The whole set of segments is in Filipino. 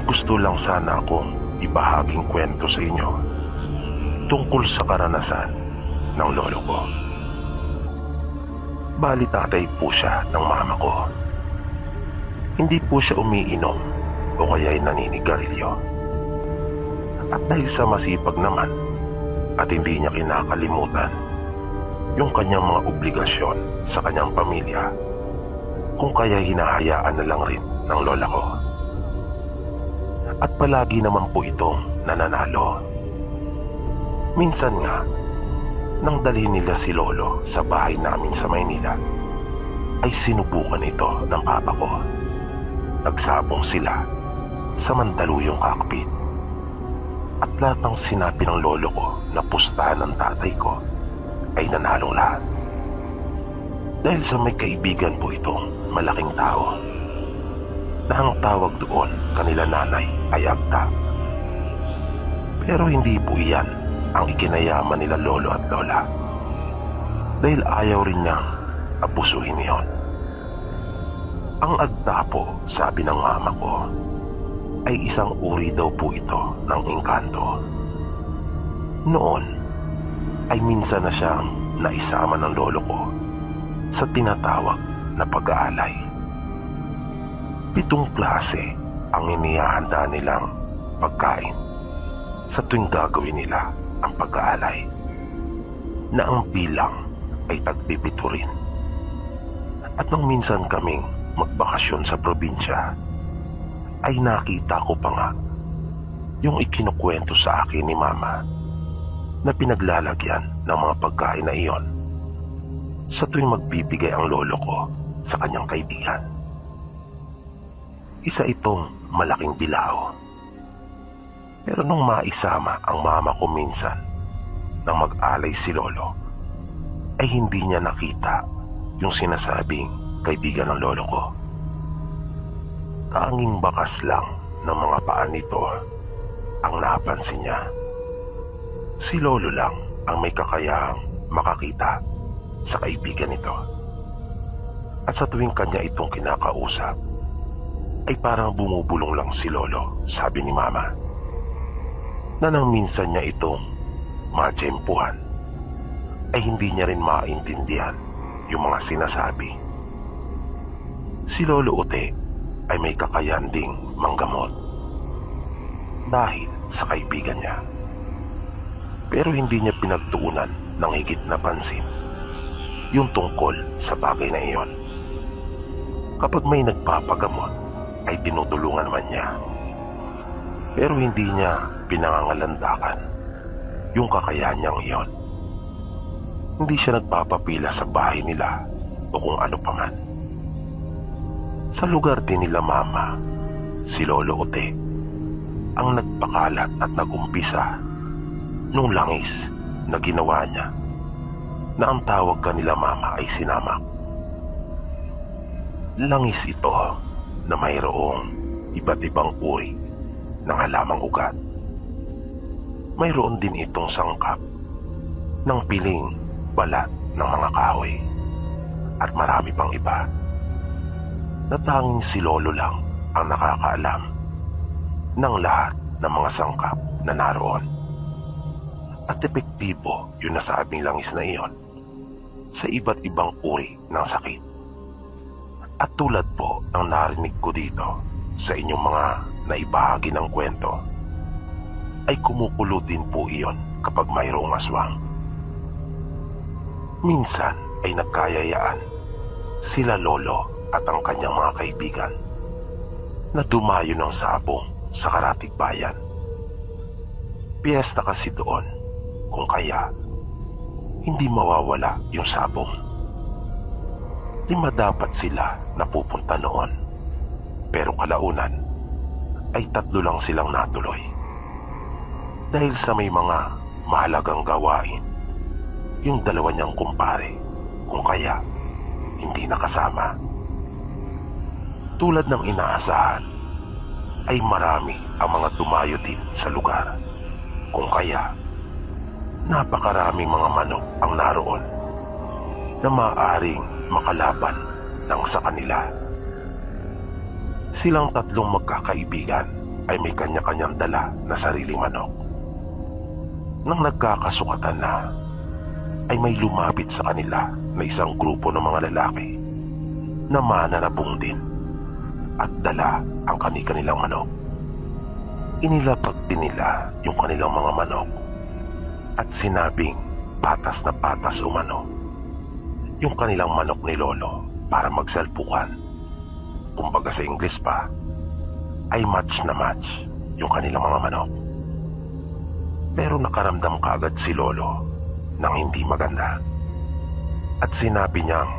gusto lang sana akong ibahaging kwento sa inyo tungkol sa karanasan ng lolo ko. Bali tatay po siya ng mama ko. Hindi po siya umiinom o kaya'y naninigarilyo. At dahil sa masipag naman at hindi niya kinakalimutan yung kanyang mga obligasyon sa kanyang pamilya, kung kaya hinahayaan na lang rin ng lola ko. At palagi naman po itong nananalo. Minsan nga, nang dalhin nila si lolo sa bahay namin sa Maynila, ay sinubukan ito ng papa ko. Nagsabong sila sa Mandaluyong cockpit. At lahat ng sinabi ng lolo ko na pustahan ng tatay ko ay nanalong lahat. Dahil sa may kaibigan po itong malaking tao na ang tawag doon kanila nanay ay Agta. Pero hindi po iyan ang ikinayaman nila lolo at lola, dahil ayaw rin niyang abusuhin iyon. Ang Agta po, sabi ng mama ko, ay isang uri daw po ito ng engkanto. Noon ay minsan na siyang naisama ng lolo ko sa tinatawag na pag-aalay. 7 klase ang inihahanda nilang pagkain sa tuwing gagawin nila ang pag-aalay, na ang bilang ay tag-7 rin. At nung minsan kaming magbakasyon sa probinsya, ay nakita ko pa nga yung ikinukwento sa akin ni mama na pinaglalagyan ng mga pagkain na iyon sa tuwing magbibigay ang lolo ko sa kanyang kaibigan. Isa itong malaking bilao. Pero nung maisama ang mama ko minsan nang mag-alay si lolo, ay hindi niya nakita yung sinasabing kaibigan ng lolo ko. Tanging bakas lang ng mga paa nito ang napansin niya. Si lolo lang ang may kakayahang makakita sa kaibigan nito. At sa tuwing kanya itong kinakausap, ay parang bumubulong lang si lolo, sabi ni mama, na nang minsan niya itong matsyempuhan, ay hindi niya rin maintindihan yung mga sinasabi. Si Lolo Ute ay may kakayahan ding manggamot dahil sa kaibigan niya. Pero hindi niya pinagtuunan ng higit na pansin yung tungkol sa bagay na iyon. Kapag may nagpapagamot, ay tinutulungan man niya. Pero hindi niya pinangangalandakan yung kakayahan niyang iyon. Hindi siya nagpapapila sa bahay nila o kung ano paman. Sa lugar din nila mama, si Lolo Ote ang nagpakalat at nagumpisa nung langis na ginawa niya, na ang tawag kanila mama ay sinamak. Langis ito na mayroong iba't ibang uri ng halamang ugat. Mayroon din itong sangkap ng piling balat ng mga kahoy at marami pang iba na tanging si lolo lang ang nakakaalam ng lahat ng mga sangkap na naroon. At epektibo yung nasabing langis na iyon sa iba't ibang uri ng sakit. At tulad po ng narinig ko dito sa inyong mga naibahagi ng kwento, ay kumukulo din po iyon kapag mayroong aswang. Minsan ay nagkayayaan sila lolo at ang kanyang mga kaibigan na dumayo ng sabong sa Karatig Bayan. Piyesta kasi doon, kung kaya hindi mawawala yung sabong. 5 dapat sila na pupunta noon, pero kalaunan ay 3 lang silang natuloy dahil sa may mga mahalagang gawain yung 2 niyang kumpare, kung kaya hindi nakasama. Tulad ng inaasahan, ay marami ang mga dumayo din sa lugar, kung kaya napakaraming mga manok ang naroon na maaaring makalaban ng sa kanila. Silang 3 magkakaibigan ay may kanya-kanyang dala na sariling manok. Nang nagkakasukatan na, ay may lumapit sa kanila na isang grupo ng mga lalaki na mananabong din at dala ang kanilang manok. Inilapag din nila yung kanilang mga manok at sinabing patas na patas umano yung kanilang manok ni Lolo para magsalpukan. Kumbaga sa Ingles pa, ay match na match yung kanilang mga manok. Pero nakaramdam kaagad si Lolo ng hindi maganda at sinabi niyang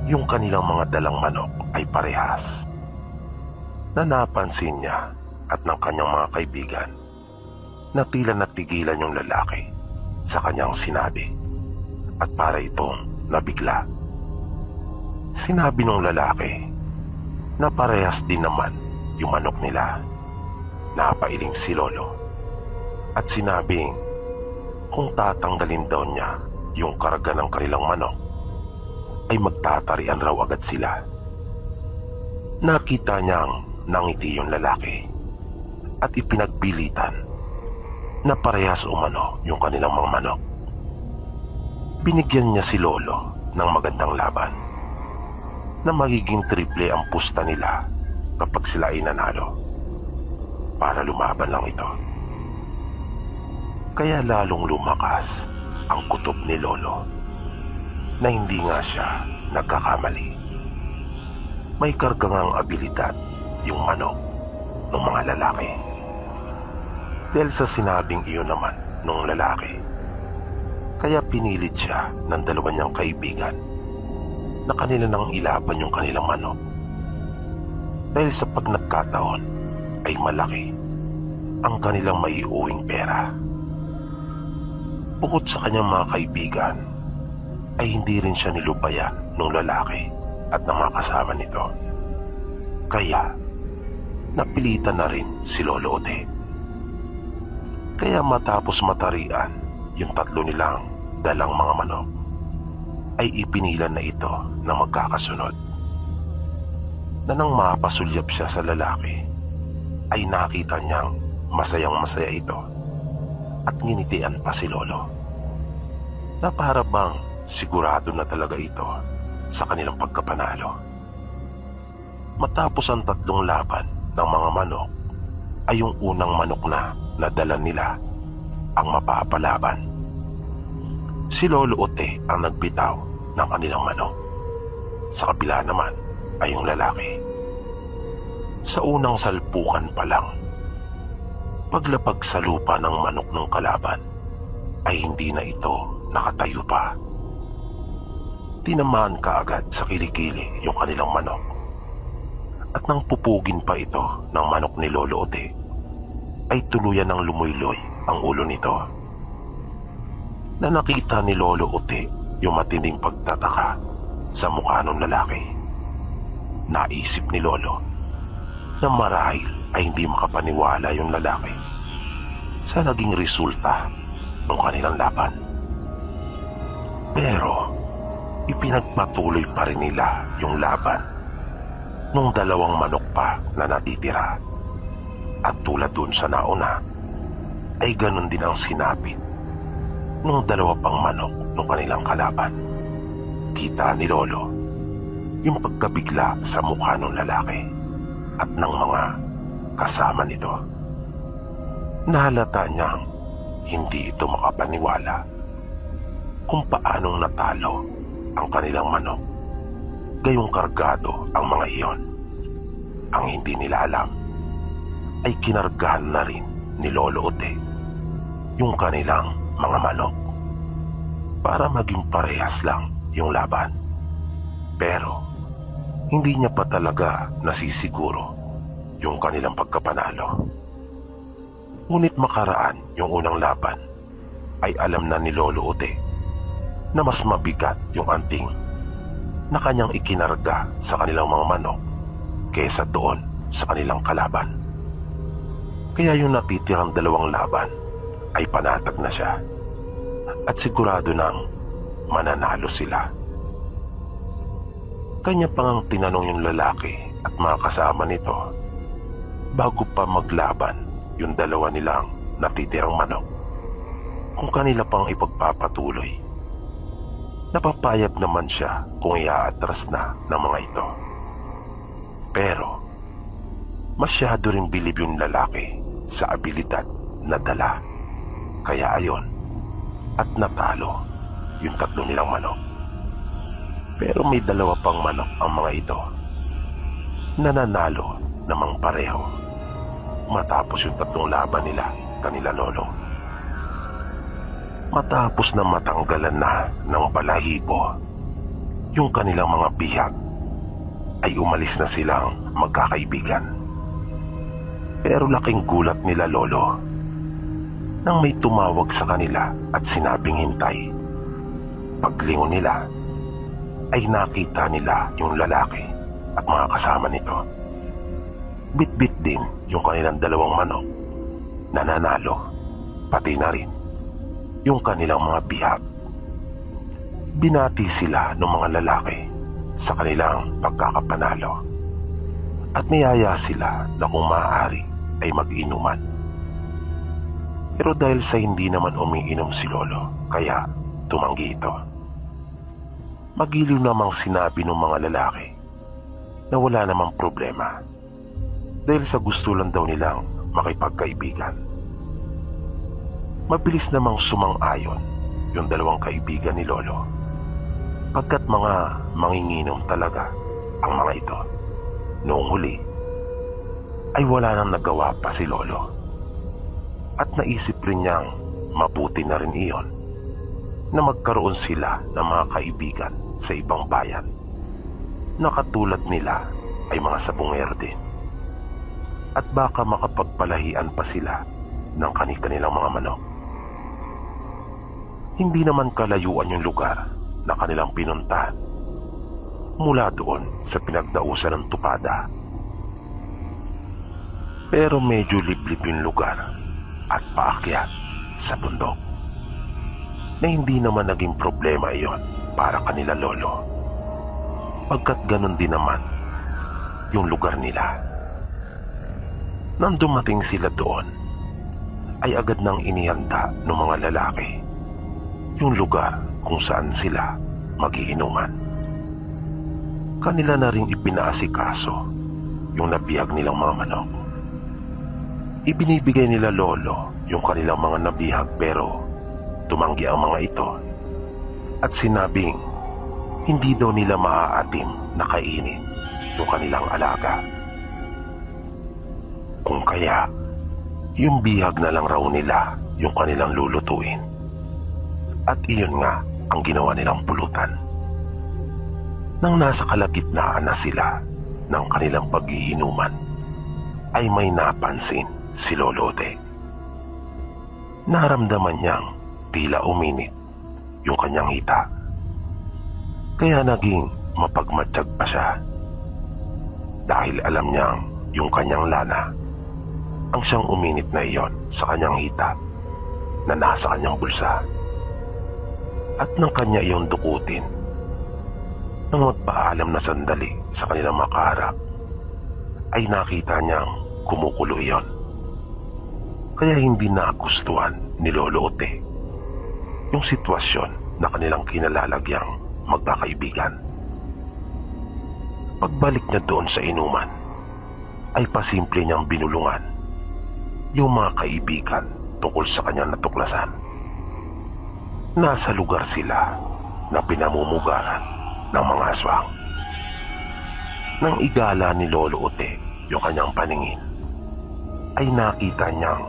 yung kanilang mga dalang manok ay parehas, na napansin niya at ng kanyang mga kaibigan na tila natigilan yung lalaki sa kanyang sinabi at para itong nabigla. Sinabi ng lalaki na parehas din naman yung manok nila. Napailing si Lolo at sinabing kung tatanggalin daw niya yung karga ng kanilang manok ay magtatarian raw agad sila. Nakita niyang nangiti yung lalaki at ipinagpilitan na parehas umano yung kanilang mga manok. Binigyan niya si Lolo ng magandang laban na magiging triple ang pusta nila kapag sila ay nanalo para lumaban lang ito. Kaya lalong lumakas ang kutob ni Lolo na hindi nga siya nagkakamali. May kargangang abilidad yung manok ng mga lalaki. Dahil sa sinabing iyon naman ng lalaki, kaya pinilit siya ng dalawa niyang kaibigan na kanila nang ilaban yung kanilang manok. Dahil sa pag nagkataon ay malaki ang kanilang maiuwing pera. Bukod sa kanyang mga kaibigan, ay hindi rin siya nilubaya ng lalaki at ng mga kasama nito. Kaya, napilitan na rin si Lolo Ote. Kaya matapos matarian yung tatlo nilang dalang mga manok, ay ipinilan na ito na magkakasunod. Na nang mapasulyap siya sa lalaki, ay nakita niyang masayang masaya ito at nginitian pa si Lolo. Na para bang sigurado na talaga ito sa kanilang pagkapanalo. Matapos ang tatlong laban ng mga manok, ay yung unang manok na nadala nila ang mapapalaban. Si Lolo Ote ang nagbitaw ng kanilang manok. Sa kabila naman ay yung lalaki. Sa unang salpukan pa lang, paglapag sa lupa ng manok ng kalaban, ay hindi na ito nakatayo pa. Tinamaan kaagad sa kilikili yung kanilang manok. At nang pupugin pa ito ng manok ni Lolo Ote, ay tuluyan ng lumuyloy ang ulo nito. Na nakita ni Lolo Ote yung matinding pagtataka sa mukha ng lalaki. Naisip ni Lolo na marahil ay hindi makapaniwala yung lalaki sa naging resulta ng kanilang laban. Pero ipinagpatuloy pa rin nila yung laban nung dalawang manok pa na natitira. At tulad dun sa nauna, ay ganun din ang sinapit nung dalawa pang manok ng kanilang kalaban. Kita ni Lolo yung pagkabigla sa mukha ng lalaki at ng mga kasama nito. Nahalata niyang hindi ito makapaniwala kung paanong natalo ang kanilang manok. Gayong kargado ang mga iyon. Ang hindi nila alam ay kinargahan na rin ni Lolo Ote yung kanilang mga manok para maging parehas lang yung laban. Pero hindi niya pa talaga nasisiguro yung kanilang pagkapanalo. Ngunit makaraan yung unang laban, ay alam na ni Lolo Ote na mas mabigat yung anting na kanyang ikinarga sa kanilang mga manok kaysa doon sa kanilang kalaban. Kaya yung natitirang dalawang laban ay panatag na siya at sigurado nang mananalo sila. Kanya pang tinanong yung lalaki at mga kasama nito, bago pa maglaban yung dalawa nilang natitirang manok, kung kanila pang ipagpapatuloy, napapayag naman siya kung iaatras na ng mga ito. Pero masyado rin bilib yung lalaki sa abilidad na dala, kaya ayon at natalo yung tatlo nilang manok. Pero may dalawa pang manok ang mga ito, nananalo namang pareho matapos yung tatlong laban nila kanila lolo. Matapos na matanggalan na ng balahibo yung kanilang mga bihag, ay umalis na silang magkakaibigan. Pero laking gulat nila lolo nang may tumawag sa kanila at sinabing hintay. Paglingon nila ay nakita nila yung lalaki at mga kasama nito. Bit-bit din yung kanilang dalawang manok, nananalo, pati na rin yung kanilang mga bihag. Binati sila ng mga lalaki sa kanilang pagkakapanalo at niyaya sila na kung maaari ay mag-inuman. Pero dahil sa hindi naman umiinom si lolo, kaya tumanggi ito. Magiliw namang sinabi ng mga lalaki na wala namang problema dahil sa gusto lang daw nilang makipagkaibigan. Mabilis namang sumang-ayon yung dalawang kaibigan ni lolo, pagkat mga manginginom talaga ang mga ito. Noong huli ay wala nang nagawa pa si lolo, at naisip rin niyang mabuti na rin iyon na magkaroon sila ng mga kaibigan sa ibang bayan na katulad nila ay mga sabungero din, at baka makapagpalahian pa sila ng kanilang mga manok. Hindi naman kalayuan yung lugar na kanilang pinuntahan mula doon sa pinagdausan ng tupada. Pero medyo liblib yung lugar at paakyat sa bundok, na hindi naman naging problema iyon para kanila lolo, pagkat ganun din naman yung lugar nila. Nang dumating sila doon, ay agad nang inihanda ng mga lalaki yung lugar kung saan sila magiinuman. Kanila na ring ipinaasikaso yung nabihag nilang mga manok. Ibinibigay nila lolo yung kanilang mga nabihag, pero tumanggi ang mga ito at sinabing hindi daw nila maaatim na kainin yung kanilang alaga. Kung kaya, yung bihag na lang raw nila yung kanilang lulutuin. At iyon nga ang ginawa nilang pulutan. Nang nasa kalagitnaan na sila ng kanilang pag-iinuman, ay may napansin si Lolo Ote. Naramdaman niyang tila uminit yung kanyang hita, kaya naging mapagmatsyag pa siya, dahil alam niyang yung kanyang lana ang siyang uminit na iyon sa kanyang hita na nasa kanyang bulsa. At nang kanya iyong dukutin, nang magpaalam na sandali sa kanilang makaharap, ay nakita niyang kumukulo iyon. Kaya hindi nagustuhan ni Lolo Ote yung sitwasyon na kanilang kinalalagyang magkakaibigan. Pagbalik niya doon sa inuman, ay pasimple niyang binulungan yung mga kaibigan tungkol sa kanyang natuklasan. Nasa lugar sila na pinamumugaran ng mga aswang. Nang igala ni Lolo Ote yung kanyang paningin, ay nakita niyang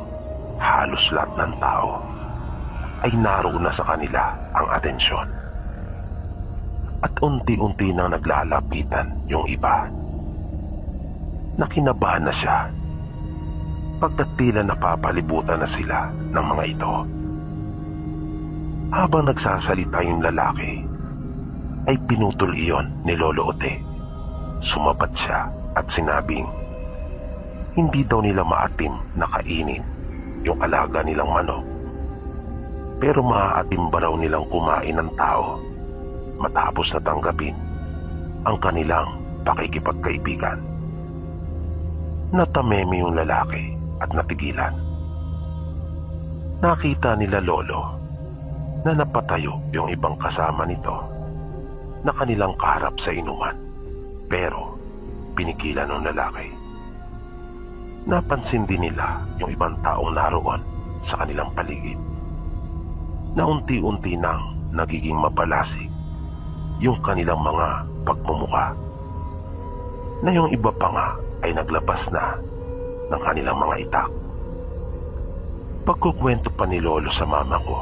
halos lahat ng tao ay naroon na sa kanila ang atensyon. At unti-unti nang naglalapitan yung iba. Nakinabahan na siya, pagkat tila napapalibutan na sila ng mga ito. Habang nagsasalita yung lalaki, ay pinutol iyon ni Lolo Ote. Sumabat siya at sinabing hindi daw nila maatim na kainin yung alaga nilang manok, pero maaatim ba raw nilang kumain ng tao matapos na tanggapin ang kanilang pakikipagkaibigan. Natameme yung lalaki at natigilan. Nakita nila Lolo na napatayo yung ibang kasama nito na kanilang kaharap sa inuman, pero pinigilan ng lalaki. Napansin din nila yung ibang taong naroon sa kanilang paligid na unti-unti nang nagiging mapalasig yung kanilang mga pagmumuka, na yung iba pa nga ay naglabas na ng kanilang mga itak. Pagkukwento pa ni Lolo sa mama ko,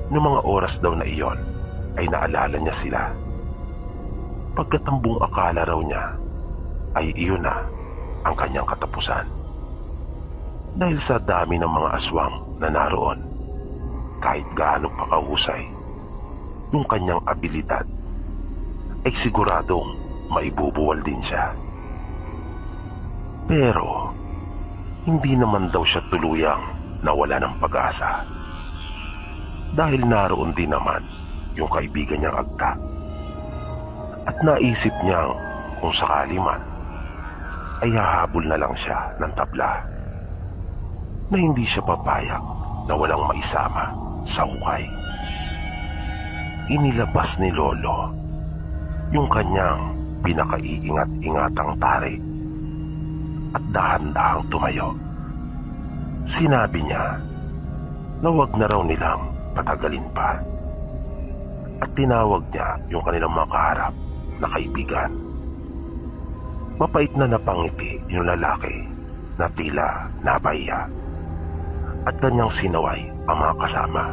noong mga oras daw na iyon ay naalala niya sila. Pagkatambong akala raw niya ay iyon na ang kanyang katapusan. Dahil sa dami ng mga aswang na naroon, kahit gaano pa kahusay yung kanyang abilidad, ay siguradong maibubuwal din siya. Pero hindi naman daw siya tuluyang nawala ng pag-asa, dahil naroon din naman yung kaibigan niyang Agta, at naisip niyang kung sakali man ay hahabol na lang siya ng tabla, na hindi siya papayag na walang maisama sa hukay. Inilabas ni Lolo yung kanyang pinakaiingat-ingatang tari at dahan-dahang tumayo. Sinabi niya na wag na raw nilang patagalin pa, at tinawag niya yung kanilang mga kaharap na kaibigan. Mapait na napangiti yung lalaki na tila napahiya, at kanyang sinaway ang mga kasama.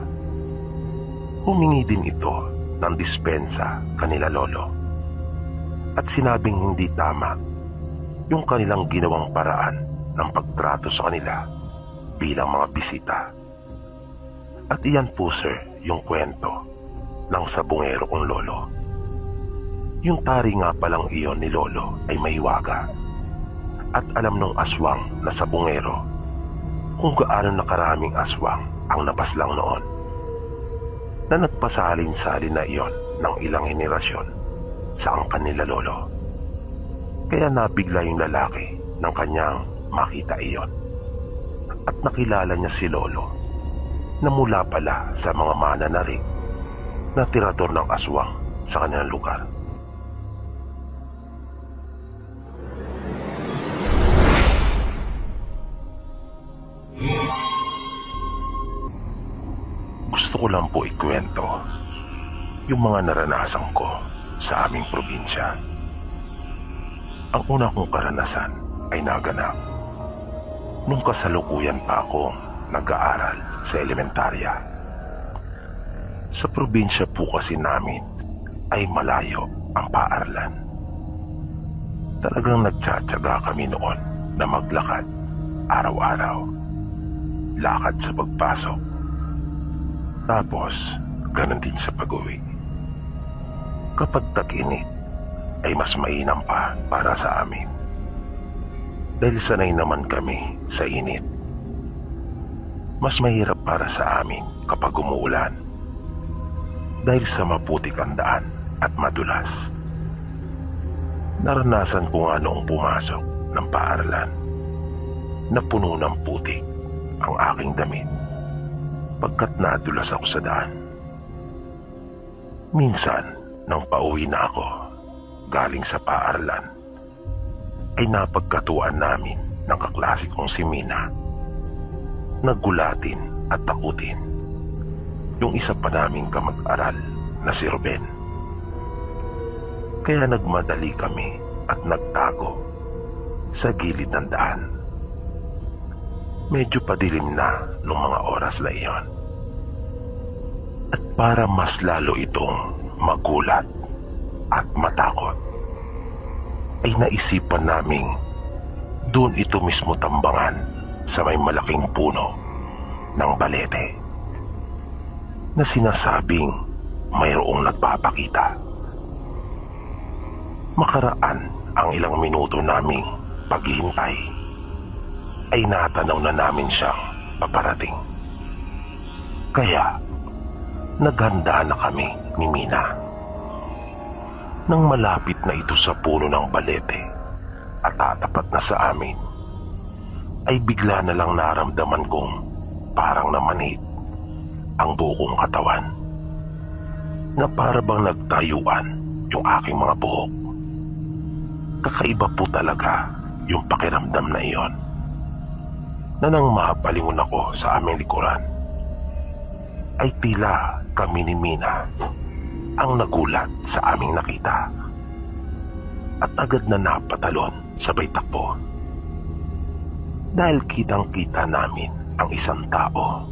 Humingi din ito ng dispensa kanila Lolo, at sinabing hindi tama yung kanilang ginawang paraan ng pagtrato sa kanila bilang mga bisita. At iyan po, sir, yung kwento ng sabungero kong Lolo. Yung tari nga palang iyon ni Lolo ay mahiwaga, at alam ng aswang na sabungero kung gaano na karaming aswang ang napaslang noon, na nagpasalin-salin na iyon ng ilang henerasyon sa angkan nila Lolo. Kaya nabigla yung lalaki nang kanyang makita iyon, at nakilala niya si Lolo na mula pala sa mga mananarig na tirador ng aswang sa kanilang lugar. Gusto ko lang po ikwento yung mga naranasan ko sa aming probinsya. Ang una kong karanasan ay naganap nung kasalukuyan pa akong nag-aaral sa elementarya. Sa probinsya po kasi namin ay malayo ang paaralan. Talagang nagtsatsaga kami noon na maglakad araw-araw. Lakad sa pagpasok, tapos ganun din sa pag-uwi. Kapag tag-init ay mas mainam pa para sa amin, dahil sanay naman kami sa init. Mas mahirap para sa amin kapag umuulan, dahil sa maputik ang daan at madulas. Naranasan ko nga noong pumasok ng paaralan na puno ng putik ang aking damit pagkat nadulas ako sa daan. Minsan, nang pauwi na ako galing sa paaralan, ay napagkatuan namin ng kaklase kong si Mina. Naggulatin at takutin yung isa pa naming kamag-aral na si Ruben. Kaya nagmadali kami at nagtago sa gilid ng daan. Medyo padilim na nung mga oras na iyon. At para mas lalo itong magulat at matakot, ay naisipan naming doon ito mismo tambangan sa may malaking puno ng balete na sinasabing mayroong nagpapakita. Makaraan ang ilang minuto naming paghihintay, ay natanaw na namin siyang paparating. Kaya naghanda na kami ni Mina. Nang malapit na ito sa puno ng balete, at tatapat na sa amin, ay bigla na lang naramdaman kong parang namanhid ang buong katawan, na para bang nagtayuan yung aking mga buhok. Kakaiba po talaga yung pakiramdam na iyon, na nang mapalingon ako sa aming likuran, ay tila kami ni Mina ang nagulat sa aming nakita at agad na napatalon sabay takbo. Dahil kitang-kita namin ang isang tao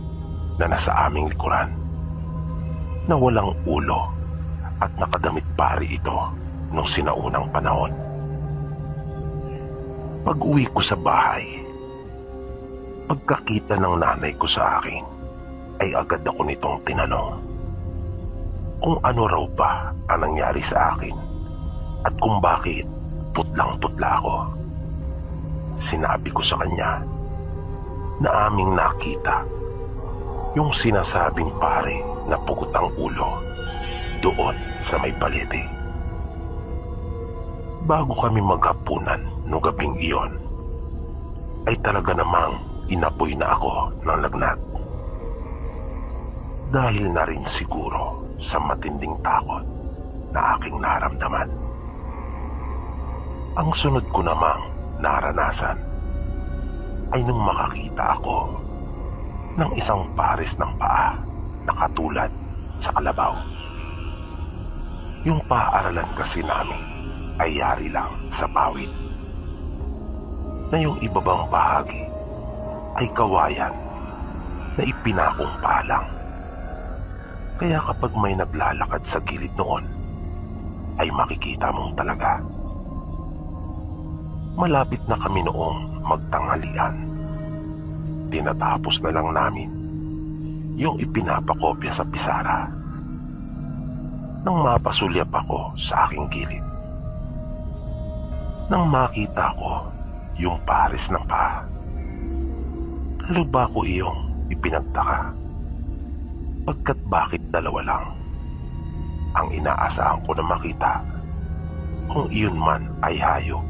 na nasa aming likuran, na walang ulo at nakadamit pari ito nung sinaunang panahon. Pag-uwi ko sa bahay, pagkakita ng nanay ko sa akin, ay agad ako nitong tinanong kung ano raw ba ang nangyari sa akin at kung bakit putlang-putla ako. Sinabi ko sa kanya na aming nakita yung sinasabing pare na pugot ang ulo doon sa may balete. Bago kami maghapunan no gabing iyon, ay talaga namang inapoy na ako ng lagnat. Dahil na rin siguro sa matinding takot na aking naramdaman. Ang sunod ko namang naranasan ay nung makakita ako ng isang pares ng paa na katulad sa kalabaw. Yung paaralan kasi namin ay yari lang sa pawid, na yung ibabang bahagi ay kawayan na ipinakong palang. Kaya kapag may naglalakad sa gilid noon, ay makikita mong talaga. Malapit na kami noong magtanghalian. Tinatapos na lang namin yung ipinapakopya sa pisara, nang mapasulyap ako sa aking gilid, nang makita ko yung pares ng paa. Talo ba ko iyong ipinagtaka? Pagkat bakit dalawa lang ang inaasahan ko na makita, kung iyon man ay hayop,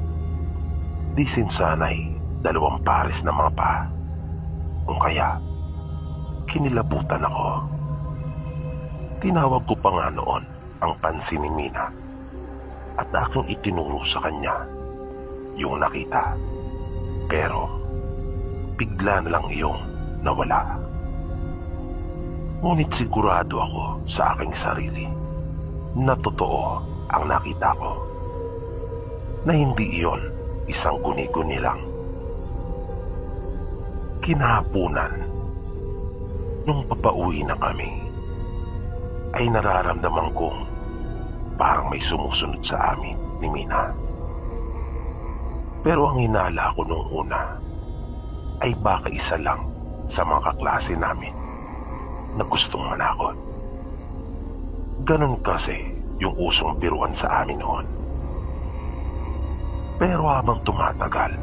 di sinsanay dalawang pares na mga paa. Kung kaya, kinilabutan ako. Tinawag ko pa nga noon ang pansin ni Mina at aking itinuro sa kanya yung nakita. Pero bigla na lang iyong nawala. Ngunit sigurado ako sa aking sarili na totoo ang nakita ko, na hindi iyon isang guni-guni lang. Kinahapunan, nung papauwi na kami, ay nararamdaman kong parang may sumusunod sa amin ni Mina. Pero ang hinala ko nung una ay baka isa lang sa mga kaklase namin na gustong manakot. Ganon kasi yung usong biruan sa amin noon. Pero habang tumatagal,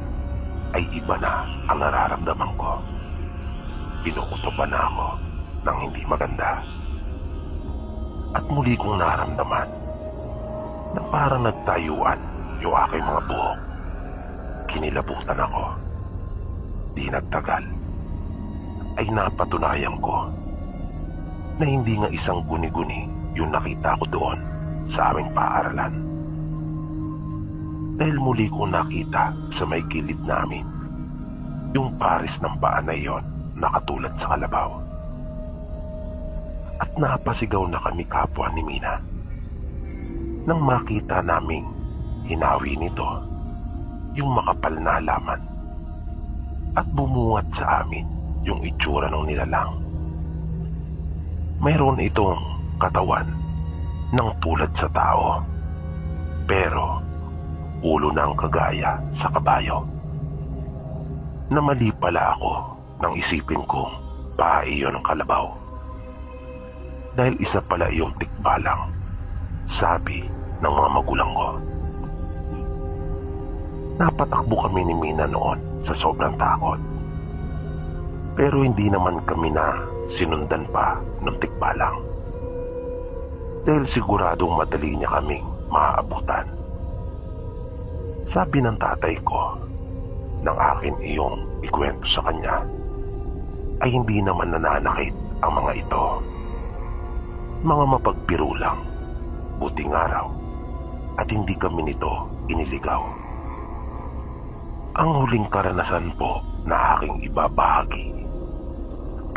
ay iba na ang nararamdaman ko. Pinukutoban na ako ng hindi maganda. At muli kong naramdaman na parang nagtayuan yung aking mga buhok. Kinilabutan ako. Di nagtagal, ay napatunayan ko na hindi nga isang guni-guni yung nakita ko doon sa aming paaralan. Dahil muli kong nakita sa may gilid namin yung pares ng paa na iyon na katulad sa kalabaw. At napasigaw na kami kapwa ni Mina nang makita naming hinawi nito yung makapal na halaman at bumungat sa amin yung itsura ng nilalang. Mayroon itong katawan ng tulad sa tao, pero ulo na ang kagaya sa kabayo. Na mali pala ako nang isipin kong paa iyon ng kalabaw. Dahil isa pala iyong tikbalang, sabi ng mga magulang ko. Napatakbo kami ni Mina noon sa sobrang takot. Pero hindi naman kami na sinundan pa ng tikbalang. Dahil siguradong madali niya kaming maaabutan. Sabi ng tatay ko, nang akin iyong ikwento sa kanya, ay hindi naman nananakit ang mga ito. Mga mapagbiro lang, buting araw, at hindi kami nito iniligaw. Ang huling karanasan po na aking ibabahagi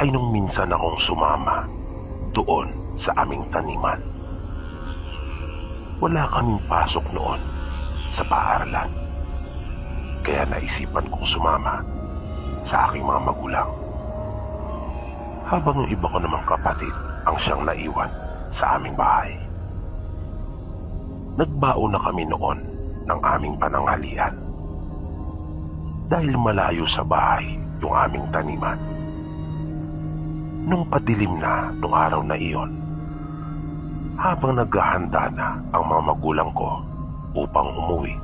ay nung minsan akong sumama doon sa aming taniman. Wala kaming pasok noon sa paaralan, kaya naisipan kong sumama sa aking mga magulang. Habang yung iba ko namang kapatid ang siyang naiwan sa aming bahay. Nagbaon na kami noon ng aming pananghalian. Dahil malayo sa bahay yung aming taniman. Nung padilim na nung araw na iyon, habang naghahanda na ang mga magulang ko upang umuwi,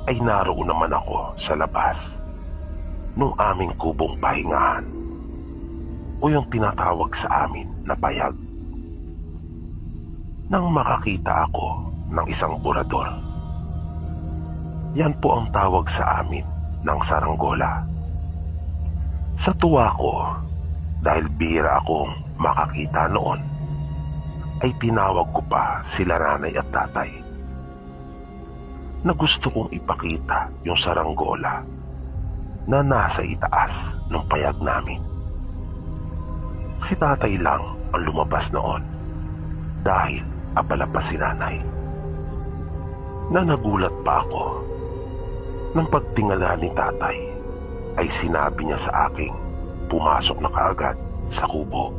ay naroon naman ako sa labas nung aming kubong pahingahan o yung tinatawag sa amin na payag. Nang makakita ako ng isang burador. Yan po ang tawag sa amin ng saranggola. Sa tuwa ko, dahil bihira akong makakita noon, ay tinawag ko pa sila nanay at tatay na gusto kong ipakita yung saranggola na nasa itaas ng payag namin. Si tatay lang ang lumabas noon dahil abala pa si nanay. Na nagulat pa ako nang pagtingala ni tatay ay sinabi niya sa aking pumasok na kaagad sa kubo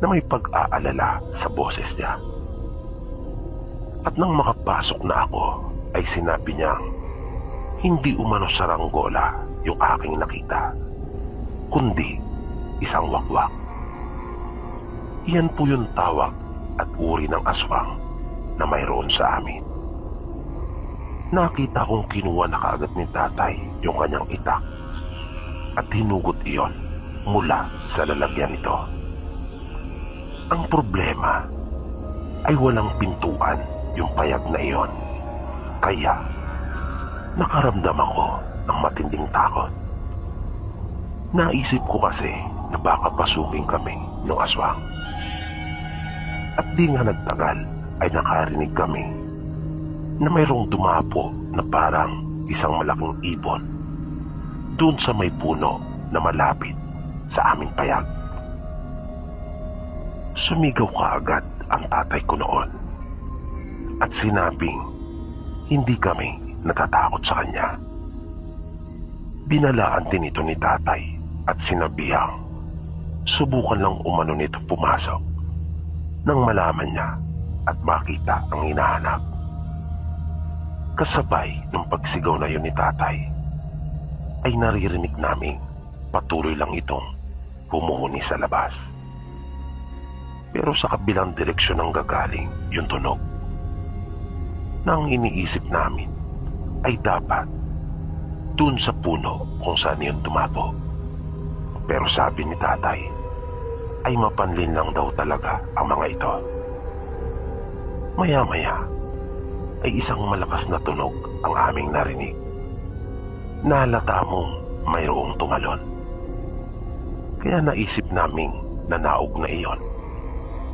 na may pag-aalala sa boses niya. At nang makapasok na ako ay sinabi niyang hindi umano saranggola yung aking nakita, kundi isang wakwak. Iyan po yung tawag at uri ng aswang na mayroon sa amin. Nakita kong kinuha na kaagad ni tatay yung kanyang itak at hinugot iyon mula sa lalagyan nito. Ang problema ay walang pintuan yung payag na iyon, kaya nakaramdam ako ng matinding takot. Naisip ko kasi na baka pasukin kami ng aswang. At di nga nagtagal ay nakarinig kami na mayroong dumapo na parang isang malaking ibon doon sa may puno na malapit sa aming payag. Sumigaw kaagad ang tatay ko noon at sinabing hindi kami natatakot sa kanya. Binalaan din ito ni tatay at sinabihang subukan lang umano nito pumasok nang malaman niya at makita ang hinahanap. Kasabay ng pagsigaw na yun ni tatay, ay naririnig naming patuloy lang itong humuhuni sa labas. Pero sa kabilang direksyon ang gagaling yung tunog. Nang iniisip namin ay dapat dun sa puno kung saan yun tumapo. Pero sabi ni tatay ay mapanlin lang daw talaga ang mga ito. Maya-maya ay isang malakas na tunog ang aming narinig. Nahalata mong mayroong tumalon. Kaya naisip naming nanaog na iyon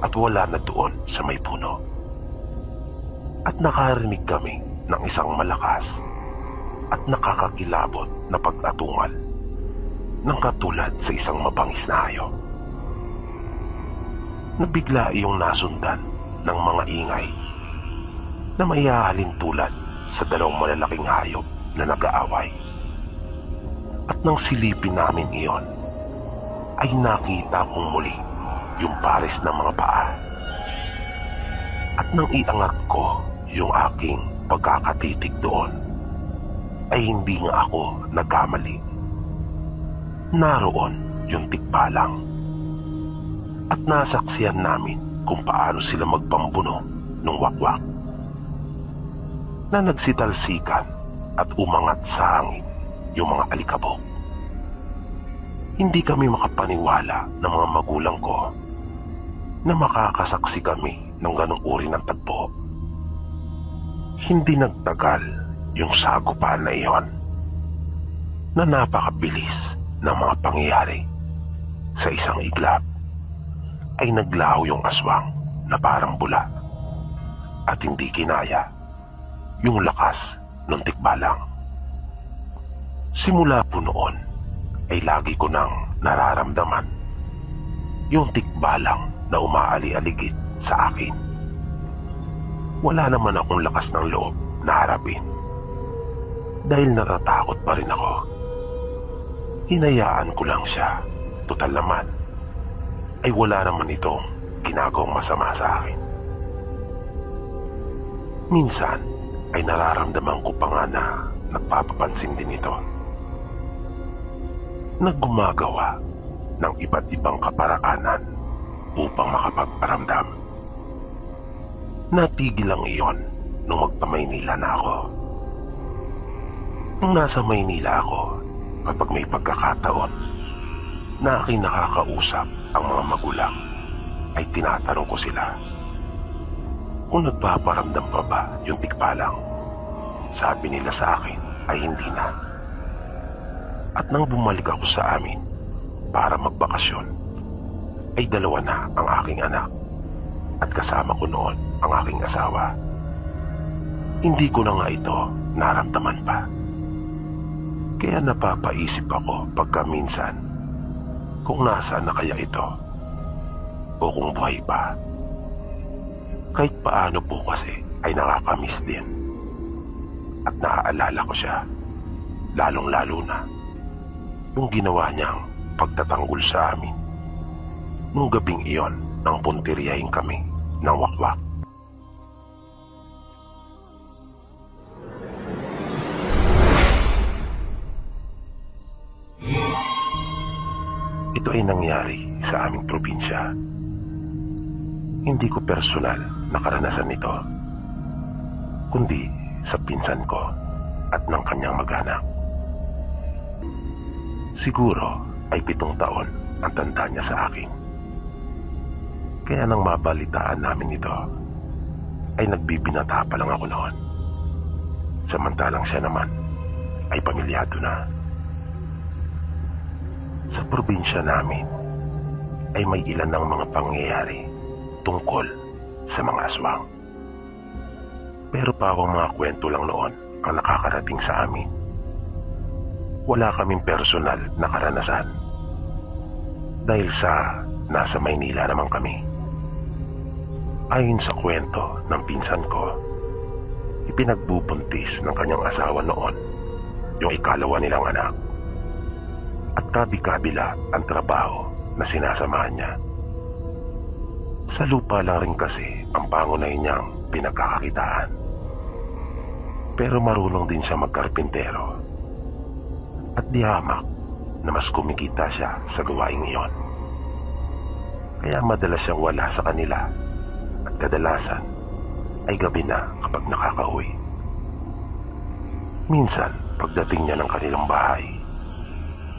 at wala na doon sa may puno. At nakarinig kami ng isang malakas at nakakakilabot na pag-atungal ng katulad sa isang mabangis na hayop. Nabigla iyong nasundan ng mga ingay na mayahalin tulad sa dalawang malalaking hayop na nag-aaway. At nang silipin namin iyon, ay nakita kong muli yung pares ng mga paa. At nang iangat ko yung aking pagkakatitig doon, ay hindi nga ako nagkamali. Naroon yung tikbalang. At nasaksihan namin kung paano sila magpambuno ng wakwak na nagsitalsikan at umangat sa hangin yung mga alikabok. Hindi kami makapaniwala ng mga magulang ko na makakasaksi kami ng ganong uri ng tagpo. Hindi nagtagal yung sagupaan na iyon na napakabilis ng mga pangyayari. Sa isang iglap ay naglaho yung aswang na parang bula at hindi kinaya yung lakas ng tikbalang. Simula po noon ay lagi ko nang nararamdaman yung tikbalang na umaali-aligid sa akin. Wala naman akong lakas ng loob na harapin dahil natatakot pa rin ako. Hinayaan ko lang siya. Tutal naman ay wala naman itong ginagawang masama sa akin. Minsan ay nararamdaman ko pa nga na nagpapapansin din ito. Naggumagawa ng iba't ibang kaparaanan upang makapagparamdam. Natigil lang iyon nung magpa-Maynila na ako. Nung nasa Maynila ako, kapag may pagkakataon na aking nakakausap ang mga magulang, ay tinatanong ko sila kung nagpaparamdam pa ba yung tikbalang. Sabi nila sa akin ay hindi na. At nang bumalik ako sa amin para magbakasyon, ay 2 na ang aking anak at kasama ko noon ang aking asawa. Hindi ko na nga ito naramdaman pa. Kaya napapaisip ako pagka minsan kung nasaan na kaya ito o kung buhay pa. Kahit paano po kasi ay nakakamiss din at naaalala ko siya, lalong-lalo na nung ginawa niyang pagtatanggol sa amin nung gabing iyon nang puntiryahin kami ng wakwak. Ito ay nangyari sa aming probinsya. Hindi ko personal na karanasan ito, kundi sa pinsan ko at ng kanyang mag-anak. Siguro ay 7 taon ang tanda niya sa akin. Kaya nang mabalitaan namin ito, ay nagbibinata pa lang ako noon. Samantalang siya naman ay pamilyado na. Sa probinsya namin ay may ilan ng mga pangyayari tungkol sa mga aswang. Pero pawang mga kwento lang noon ang nakakarating sa amin. Wala kaming personal na karanasan dahil sa nasa Maynila naman kami. Ayon sa kwento ng pinsan ko, ipinagbubuntis ng kanyang asawa noon yung ikalawa nilang anak. At kabi-kabila ang trabaho na sinasamahan niya. Sa lupa lang rin kasi ang pangunay niyang pinagkakakitaan. Pero marunong din siya magkarpintero. At di hamak na mas kumikita siya sa gawaing iyon. Kaya madalas siyang wala sa kanila at kadalasan ay gabi na kapag nakakauwi. Minsan pagdating niya ng kanilang bahay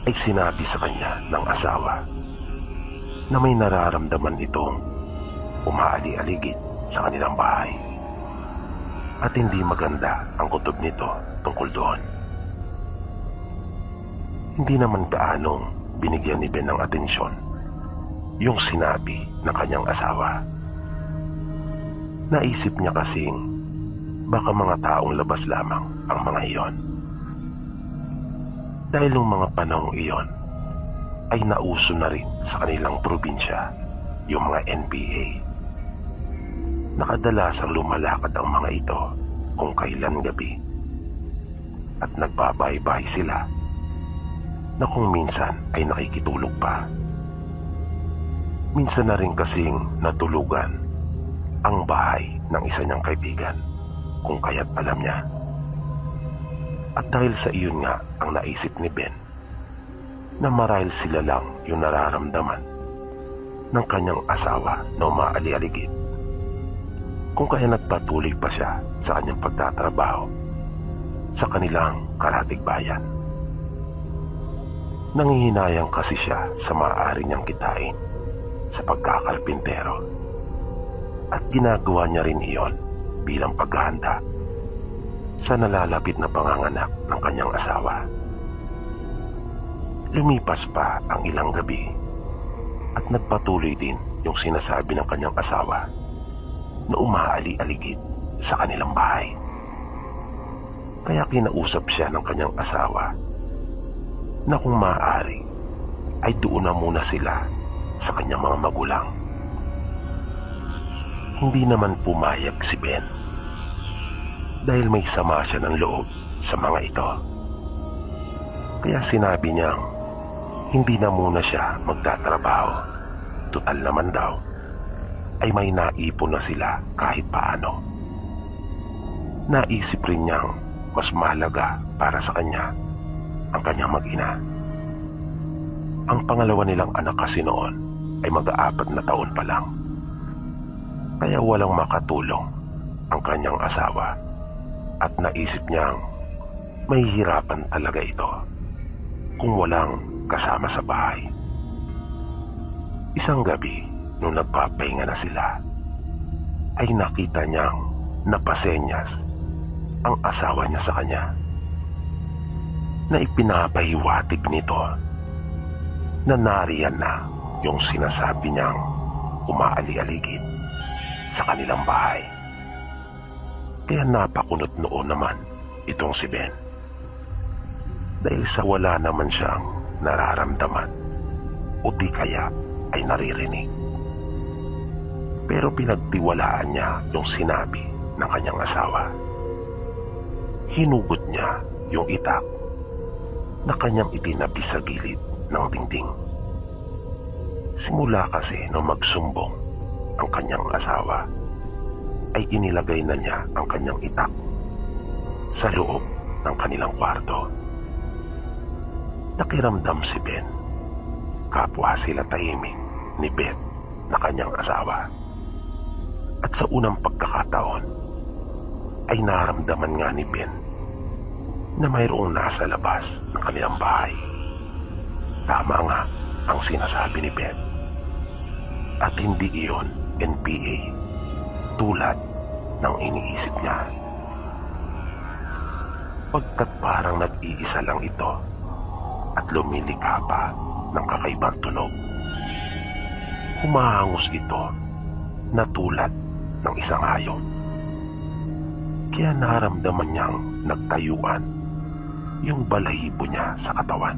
ay sinabi sa kanya ng asawa na may nararamdaman itong umaali-aligid sa kanilang bahay at hindi maganda ang kutob nito tungkol doon. Hindi naman gaanong binigyan ni Ben ng atensyon yung sinabi ng kanyang asawa. Naisip niya kasing baka mga taong labas lamang ang mga iyon. Dahil nung mga panahong iyon ay nauso na rin sa kanilang probinsya yung mga NPA. Nakadalasang lumalakad ang mga ito kung kailan gabi at nagbabaybay sila na kung minsan ay nakikitulog pa. Minsan na rin kasing natulugan ang bahay ng isa niyang kaibigan kung kaya't alam niya. At dahil sa iyon nga ang naisip ni Ben na marahil sila lang yung nararamdaman ng kanyang asawa na umaali-aligid. Kung kaya nagpatuloy pa siya sa kanyang pagtatrabaho sa kanilang karatig bayan. Nangihinayang kasi siya sa maaari niyang kitain sa pagkakarpintero at ginagawa niya rin iyon bilang paghahanda sa nalalapit na panganganak ng kanyang asawa. Lumipas pa ang ilang gabi at nagpatuloy din yung sinasabi ng kanyang asawa na umaali-aligid sa kanilang bahay. Kaya kinausap siya ng kanyang asawa na kung maaari ay doon na muna sila sa kanyang mga magulang. Hindi naman pumayag si Ben dahil may sama siya ng loob sa mga ito. Kaya sinabi niyang hindi na muna siya magtatrabaho. Tutal naman daw ay may naipon na sila kahit paano. Naisip rin niyang mas mahalaga para sa kanya ang kanyang mag-ina. Ang pangalawa nilang anak kasi noon ay mag-4 na taon pa lang. Kaya walang makatulong ang kanyang asawa at naisip niyang mahihirapan talaga ito kung walang kasama sa bahay. Isang gabi, nung nagpapahinga na sila, ay nakita niyang napasenyas ang asawa niya sa kanya na ipinapahiwatig nito na nariyan na yung sinasabi niyang umaali-aligid sa kanilang bahay. Kaya napakunot noon naman itong si Ben dahil sa wala naman siyang nararamdaman o di kaya ay naririnig. Pero pinagtiwalaan niya yung sinabi ng kanyang asawa. Hinugot niya yung itak na kanyang itinabi sa gilid ng dingding. Simula kasi nung magsumbong ang kanyang asawa ay inilagay na niya ang kanyang itak sa loob ng kanilang kwarto. Nakiramdam si Ben. Kapwa sila tahimik ni Beth na kanyang asawa. At sa unang pagkakataon ay naramdaman nga ni Ben na mayroong nasa labas ng kanilang bahay. Tama nga ang sinasabi ni Beth. At hindi iyon NPA tulad ng iniisip niya. Pagkat parang nag-iisa lang ito at lumilikha pa ng kakaibang tunog. Humahangos ito na tulad ng isang hayop. Kaya naramdaman niyang nagtayuan yung balahibo niya sa katawan.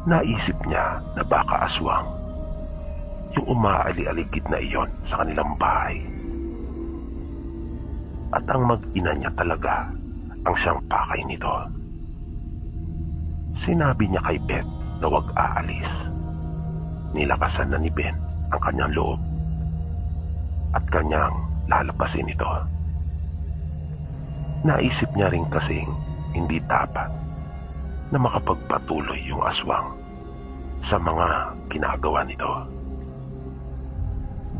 Naisip niya na baka aswang yung umaali-aligid na iyon sa kanilang bahay. At ang mag-ina niya talaga ang siyang pakay nito. Sinabi niya kay Beth na huwag aalis. Nilakasan na ni Ben ang kanyang loob at kanyang lalabasin ito. Naisip niya rin kasing hindi dapat na makapagpatuloy yung aswang sa mga ginagawa nito.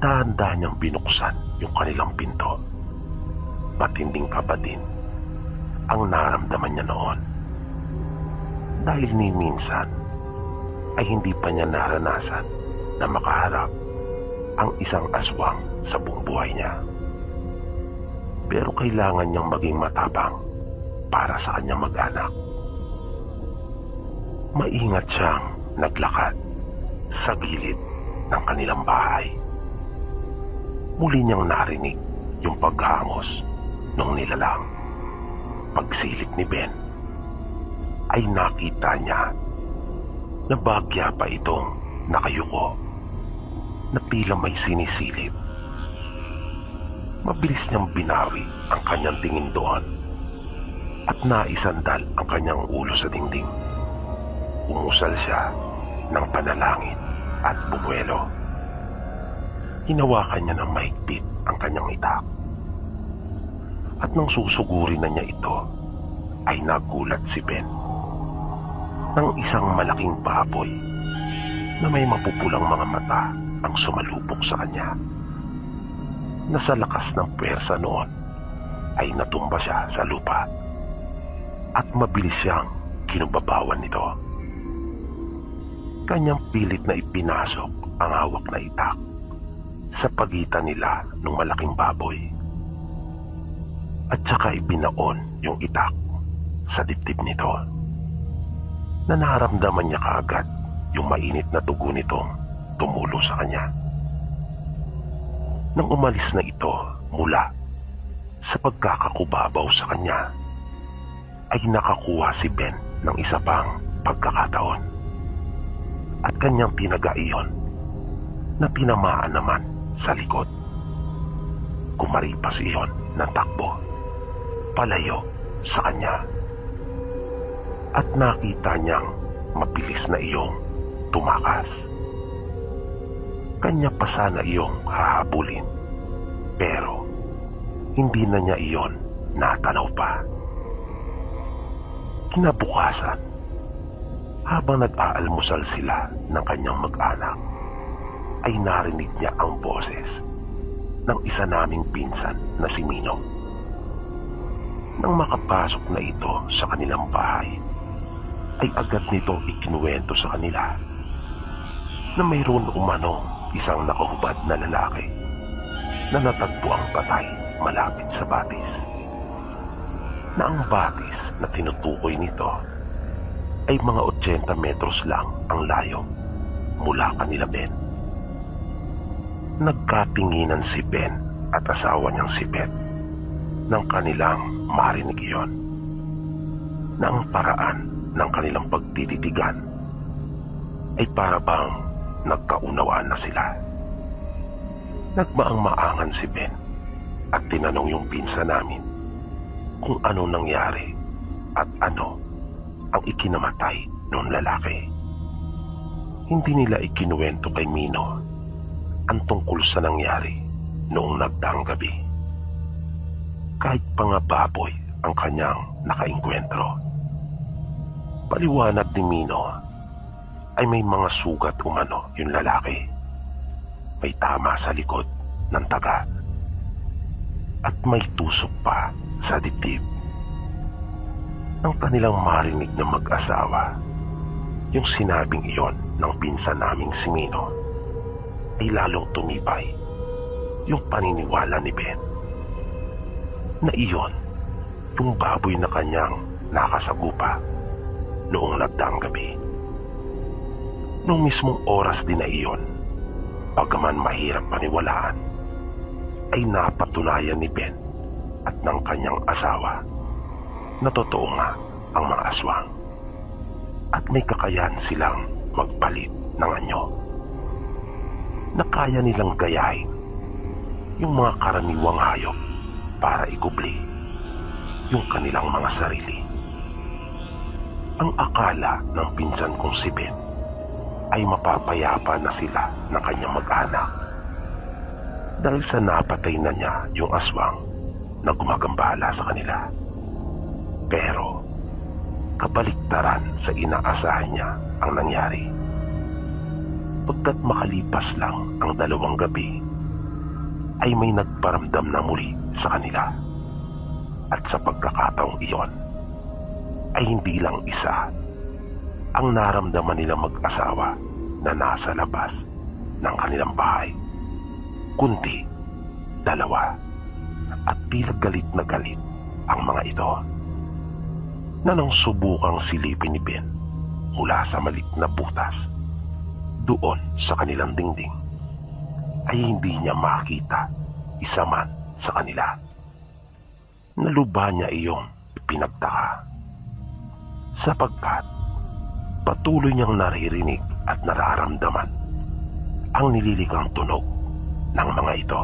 Dahan-dahan niyang binuksan yung kanilang pinto. Matinding kaba din ang naramdaman niya noon. Dahil ni minsan ay hindi pa niya naranasan na makaharap ang isang aswang sa buong buhay niya. Pero kailangan niyang maging matapang para sa kanyang mag-anak. Maingat siyang naglakad sa gilid ng kanilang bahay. Muli niyang narinig yung paghangos ng nilalang. Pagsilip ni Ben ay nakita niya na bagya pa itong nakayuko na tila may sinisilip. Mabilis niyang binawi ang kanyang tingin doon at naisandal ang kanyang ulo sa dingding. Umusal siya ng panalangin at bumuelo. Hinawakan niya ng mahigpit ang kanyang itak. At nang susugurin na niya ito, ay nagulat si Ben ng isang malaking baboy na may mapupulang mga mata ang sumalubok sa kanya. Na sa lakas ng puwersa noon ay natumba siya sa lupa at mabilis siyang kinubabawan nito. Kanyang pilit na ipinasok ang hawak na itak sa pagitan nila ng malaking baboy. at saka ibinaon yung itak sa dibdib nito. Na naramdaman niya kaagad yung mainit na dugo nitong tumulo sa kanya. Nang umalis na ito mula sa pagkakakubabaw sa kanya, ay nakakuha si Ben ng isa pang pagkakataon. At kanyang tinaga iyon na tinamaan naman sa likod. Kumaripas iyon ng takbo palayo sa kanya. At nakita niyang mabilis na iyong tumakas. Kanya pa sana iyong hahabulin, pero hindi na niya iyon natanaw pa. Kinabukasan, habang nag-aalmusal sila ng kanyang mag-anak, ay narinig niya ang boses ng isa naming pinsan na si Mino. Nang makapasok na ito sa kanilang bahay, ay agad nito ikinuwento sa kanila na mayroon umano isang nakahubad na lalaki na natagpo ang patay malapit sa batis. Na ang batis na tinutukoy nito ay mga 80 metros lang ang layo mula kanila Ben. Nagkatinginan si Ben at asawa niyang si Beth nang kanilang marinig iyon, na ang paraan ng kanilang pagtititigan ay para bang nagkaunawaan na sila. Nagmaang-maangan si Ben at tinanong yung pinsan namin kung ano nangyari at ano ang ikinamatay ng lalaki. Hindi nila ikinuwento kay Mino ang tungkol sa nangyari noong nagdaang gabi. Kahit pa nga baboy ang kanyang nakainkwentro. Paliwanag ni Mino ay may mga sugat umano yung lalaki. May tama sa likod ng taga at may tusok pa sa dibdib. Nang kanilang marinig ng mag-asawa yung sinabing iyon ng pinsan naming si Mino, ay lalong tumibay yung paniniwala ni Ben na iyon yung baboy na kanyang nakasagupa noong nagdaang gabi. Noong mismong oras din na iyon, bagaman mahirap paniwalaan, ay napatunayan ni Ben at ng kanyang asawa na totoo nga ang mga aswang at may kakayahan silang magpalit ng anyo, na kaya nilang gayahin yung mga karaniwang hayop para ikubli yung kanilang mga sarili. Ang akala ng pinsan kong si Ben ay mapapayapa na sila ng kanyang mag-anak dahil sa napatay na niya yung aswang na gumagambala sa kanila. Pero kabaliktaran sa inaasahan niya ang nangyari. Pagkat makalipas lang ang 2 gabi, ay may nagparamdam na muli sa kanila. At sa pagkakataong iyon, ay hindi lang isa ang naramdaman nilang mag-asawa na nasa labas ng kanilang bahay, kundi 2, at tila galit na galit ang mga ito, na nang subukang silipin ni Ben mula sa maliit na butas doon sa kanilang dingding, ay hindi niya makita isa man sa kanila. Naluba niya iyong ipinagtaka, sapagkat patuloy niyang naririnig at nararamdaman ang nililikang tunog ng mga ito.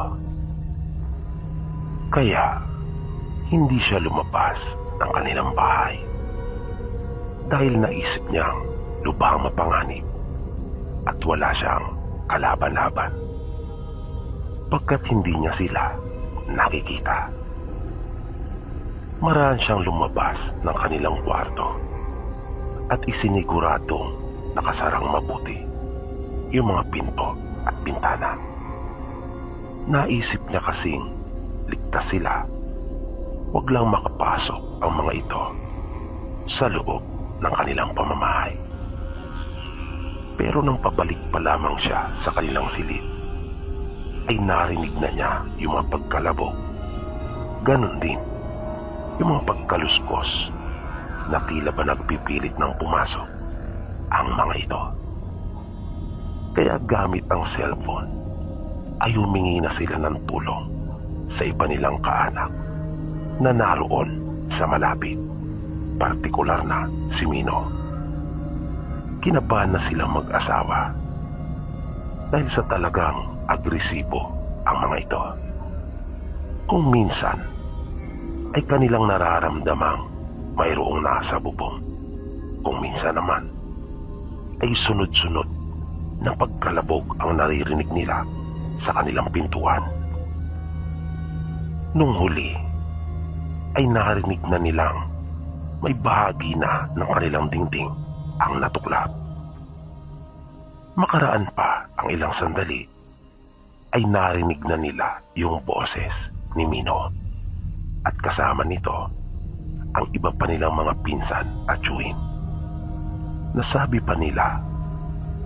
Kaya hindi siya lumabas ng kanilang bahay dahil naisip niyang lubhang mapanganib at wala siyang kalaban-laban, pagkat hindi niya sila nakikita. Maraan siyang lumabas ng kanilang kwarto at isiniguradong nakasarang mabuti yung mga pinto at bintana. Naisip niya kasing ligtas sila, wag lang makapasok ang mga ito sa loob ng kanilang pamamahay. Pero nang pabalik pa lamang siya sa kanilang silid, ay narinig na niya yung mga pagkalabog. Ganon din Yung mga pagkaluskos na tila ba nagpipilit ng pumasok ang mga ito. Kaya gamit ang cellphone ay humingi na sila ng tulong sa iba nilang kaanak na naroon sa malapit, partikular na si Mino. Kinabahan na silang mag-asawa dahil sa talagang agresibo ang mga ito. Kung minsan ay kanilang nararamdamang mayroong nasa bubong, kung minsan naman ay sunod-sunod na pagkalabog ang naririnig nila sa kanilang pintuan. Nung huli ay narinig na nilang may bahagi na ng kanilang dingding ang natuklap. Makaraan pa ang ilang sandali ay narinig na nila yung boses ni Mino at kasama nito ang iba pa nilang mga pinsan at tiyuhin. Nasabi pa nila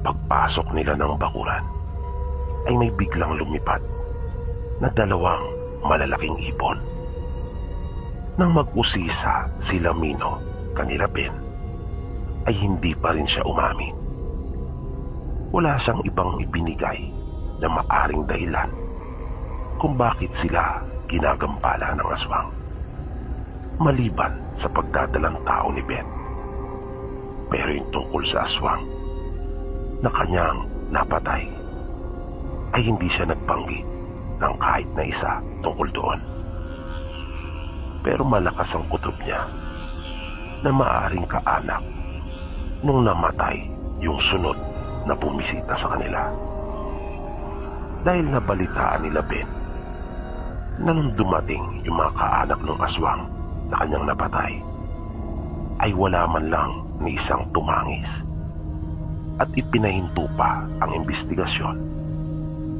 pagpasok nila ng bakuran ay may biglang lumipad na dalawang malalaking ibon. Nang mag-usisa sila Mino kanila Ben ay hindi pa rin siya umamin. Wala siyang ibang ibinigay na maaring dahilan kung bakit sila ginagambala ng aswang, maliban sa pagdadalang tao ni Ben. Pero yung tungkol sa aswang na kanyang napatay ay hindi siya nagbanggit ng kahit na isa tungkol doon. Pero malakas ang kutob niya na maaaring kaanak nung namatay yung sunod na bumisita sa kanila. Dahil nabalitaan nila Ben na nung dumating yung mga kaanak ng aswang na kanyang napatay ay wala man lang ni isang tumangis at ipinahinto pa ang investigasyon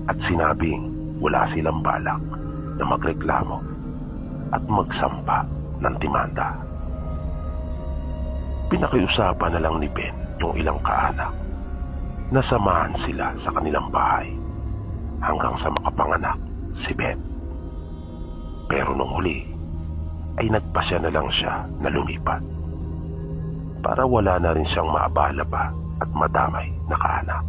at sinabing wala silang balak na magreklamo at magsampa ng demanda. Pinakiusapan na lang ni Ben yung ilang kaanak na samahan sila sa kanilang bahay hanggang sa makapanganak si Ben. Pero nung huli ay nagpasya na lang siya na lumipat para wala na rin siyang maabala pa at madamay na kaanak.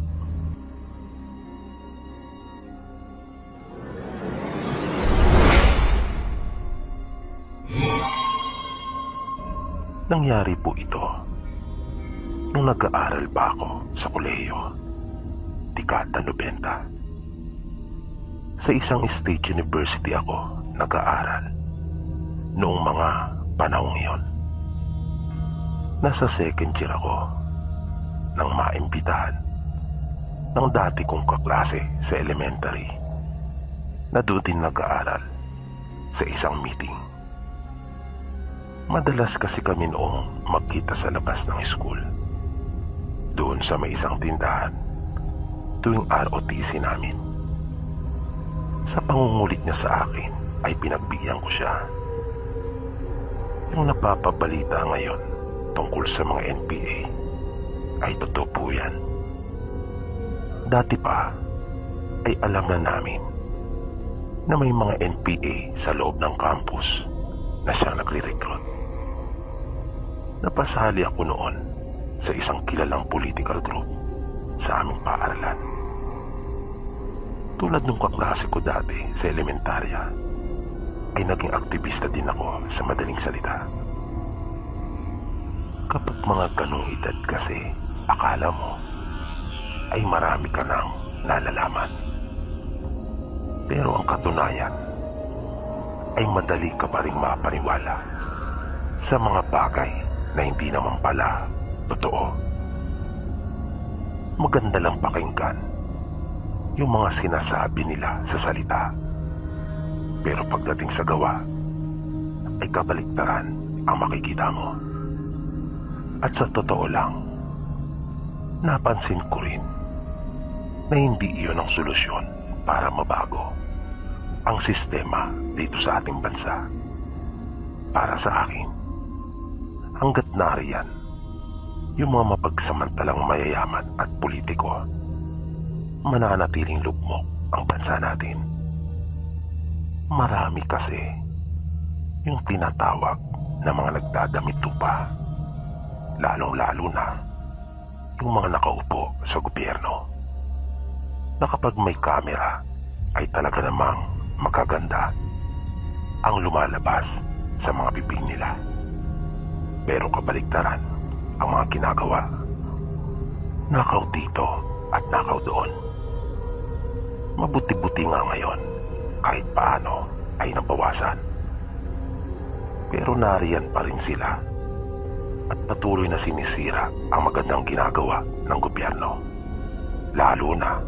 Nangyari po ito nung nag-aaral pa ako sa kolehiyo, dekada 90. Sa isang state university ako nag-aaral noong mga panahong iyon. Nasa second year ako nang maimbitahan ng dati kong kaklase sa elementary na doon din nag-aaral sa isang meeting. Madalas kasi kami noong magkita sa labas ng school, doon sa may isang tindahan tuwing ROTC namin. Sa pangungulit niya sa akin ay pinagbigyan ko siya. Yung napapabalita ngayon tungkol sa mga NPA ay totoo po yan. Dati pa ay alam na namin na may mga NPA sa loob ng campus na siyang nagre-recruit. Napasali ako noon sa isang kilalang political group sa aming paaralan. Tulad nung kaklase ko dati sa elementarya, ay naging aktivista din ako sa madaling salita. Kapag mga ganong edad kasi, akala mo ay marami ka nang nalalaman. Pero ang katunayan ay madali ka pa rin mapaniwala sa mga bagay na hindi naman pala totoo. Maganda lang pakinggan yung mga sinasabi nila sa salita, pero pagdating sa gawa ay kabaliktaran ang makikita mo. At sa totoo lang, napansin ko rin na hindi iyon ang solusyon para mabago ang sistema dito sa ating bansa. Para sa akin, hanggat nariyan yung mga mapagsamantalang mayayaman at politiko, mananatiling lugmok ang bansa natin. Marami kasi yung tinatawag na mga nagdadamit lupa, lalong-lalo na yung mga nakaupo sa gobyerno, na kapag may kamera ay talaga namang magaganda ang lumalabas sa mga bibig nila. Pero kabaligtaran ang mga ginagawa, nakaw dito at nakaw doon. Mabuti-buti nga ngayon kahit paano ay nabawasan. Pero nariyan pa rin sila at patuloy na sinisira ang magandang ginagawa ng gobyerno, lalo na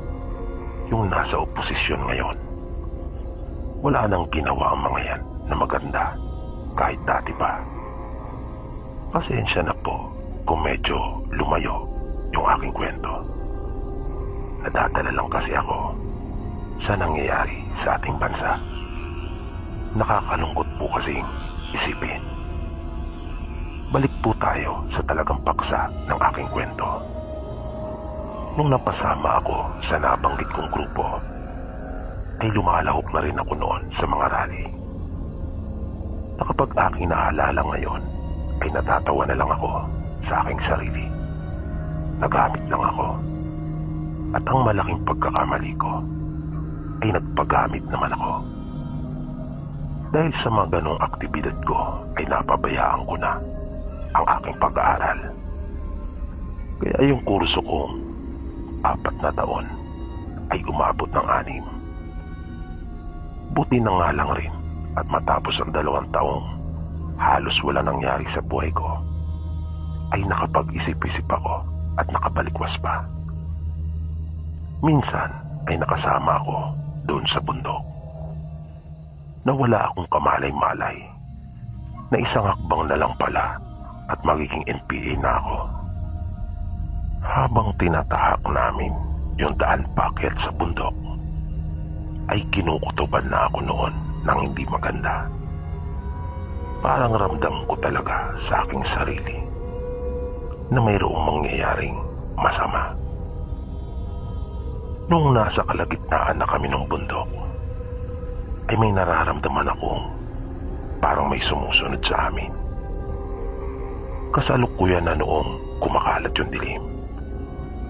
yung nasa oposisyon ngayon. Wala nang ginawa ang mga yan na maganda kahit dati pa. Pasensya na po kung medyo lumayo yung aking kwento. Nadadala lang kasi ako sa nangyayari sa ating bansa. Nakakalungkot po kasing isipin. Balik po tayo sa talagang paksa ng aking kwento. Nung napasama ako sa nabanggit kong grupo, ay lumalahok na rin ako noon sa mga rally. Na kapag aking naalala ngayon, ay natatawa na lang ako sa aking sarili. Nagamit lang ako. At ang malaking pagkakamali ko ay nagpagamit naman ako. Dahil sa mga ganong aktibidad ko ay napabayaan ko na ang aking pag-aaral. Kaya yung kurso kong 4 na taon ay umabot ng 6. Buti na nga lang rin at matapos ang 2 taong halos wala nangyari sa buhay ko, ay nakapag-isip-isip ako at nakabalikwas pa. Minsan ay nakasama ako doon sa bundok, na wala akong kamalay-malay na isang hakbang na lang pala at magiging NPA na ako. Habang tinatahak namin yung daan paakyat sa bundok, ay kinukutuban na ako noon ng hindi maganda. Parang ramdam ko talaga sa aking sarili na mayroong mangyayaring masama. Nung nasa kalagitnaan na kami ng bundok, ay may nararamdaman akong parang may sumusunod sa amin. Kasalukuyan na noong kumakalat yung dilim.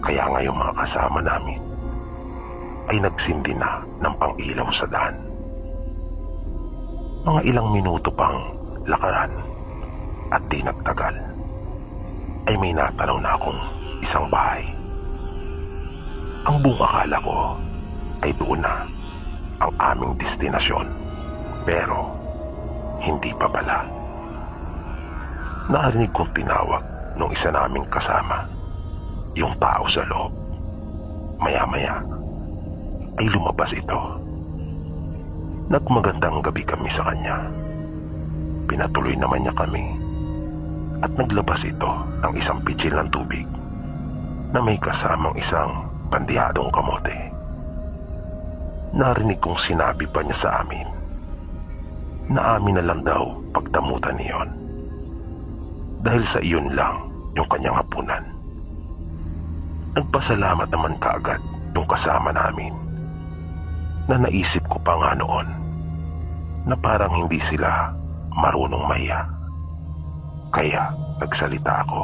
Kaya nga yung mga kasama namin ay nagsindi na ng pang-ilaw sa daan. Mga ilang minuto pang lakaran at di nagtagal, ay may natanaw na akong isang bahay. Ang buong akala ko ay doon na ang aming destinasyon, pero hindi pa pala. Narinig kong tinawag nung isa naming kasama yung tao sa loob. Maya-maya ay lumabas ito. Nagmagandang gabi kami sa kanya. Pinatuloy naman niya kami at naglabas ito ng isang pitsil ng tubig na may kasamang isang bandihadong kamote. Narinig kong sinabi pa niya sa amin na amin na lang daw pagdamutan niyon, dahil sa iyon lang yung kanyang hapunan. Nagpasalamat naman kaagad yung kasama namin, na naisip ko pa nga noon na parang hindi sila marunong mahiya. Kaya nagsalita ako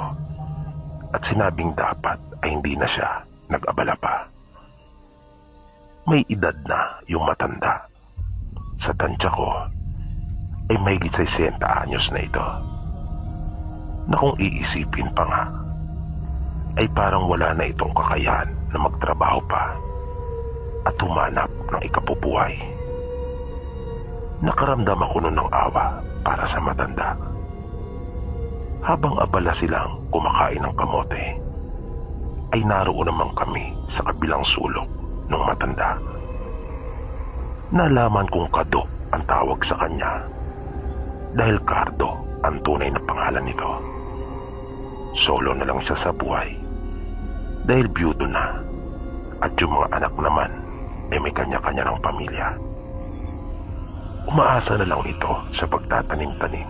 at sinabing dapat ay hindi na siya nag-abala pa. May edad na yung matanda. Sa tansya ko ay mahigit 60 anyos na ito, na kung iisipin pa nga ay parang wala na itong kakayahan na magtrabaho pa at humanap ng ikabubuhay. Nakaramdam ako nun ng awa para sa matanda. Habang abala silang kumakain ng kamote, ay naroon naman kami sa kabilang sulok ng matanda. Nalaman kong Kado ang tawag sa kanya, dahil Cardo ang tunay na pangalan nito. Solo na lang siya sa buhay dahil byudo na, at yung mga anak naman ay may kanya-kanya ng pamilya. Umaasa na lang ito sa pagtatanim-tanim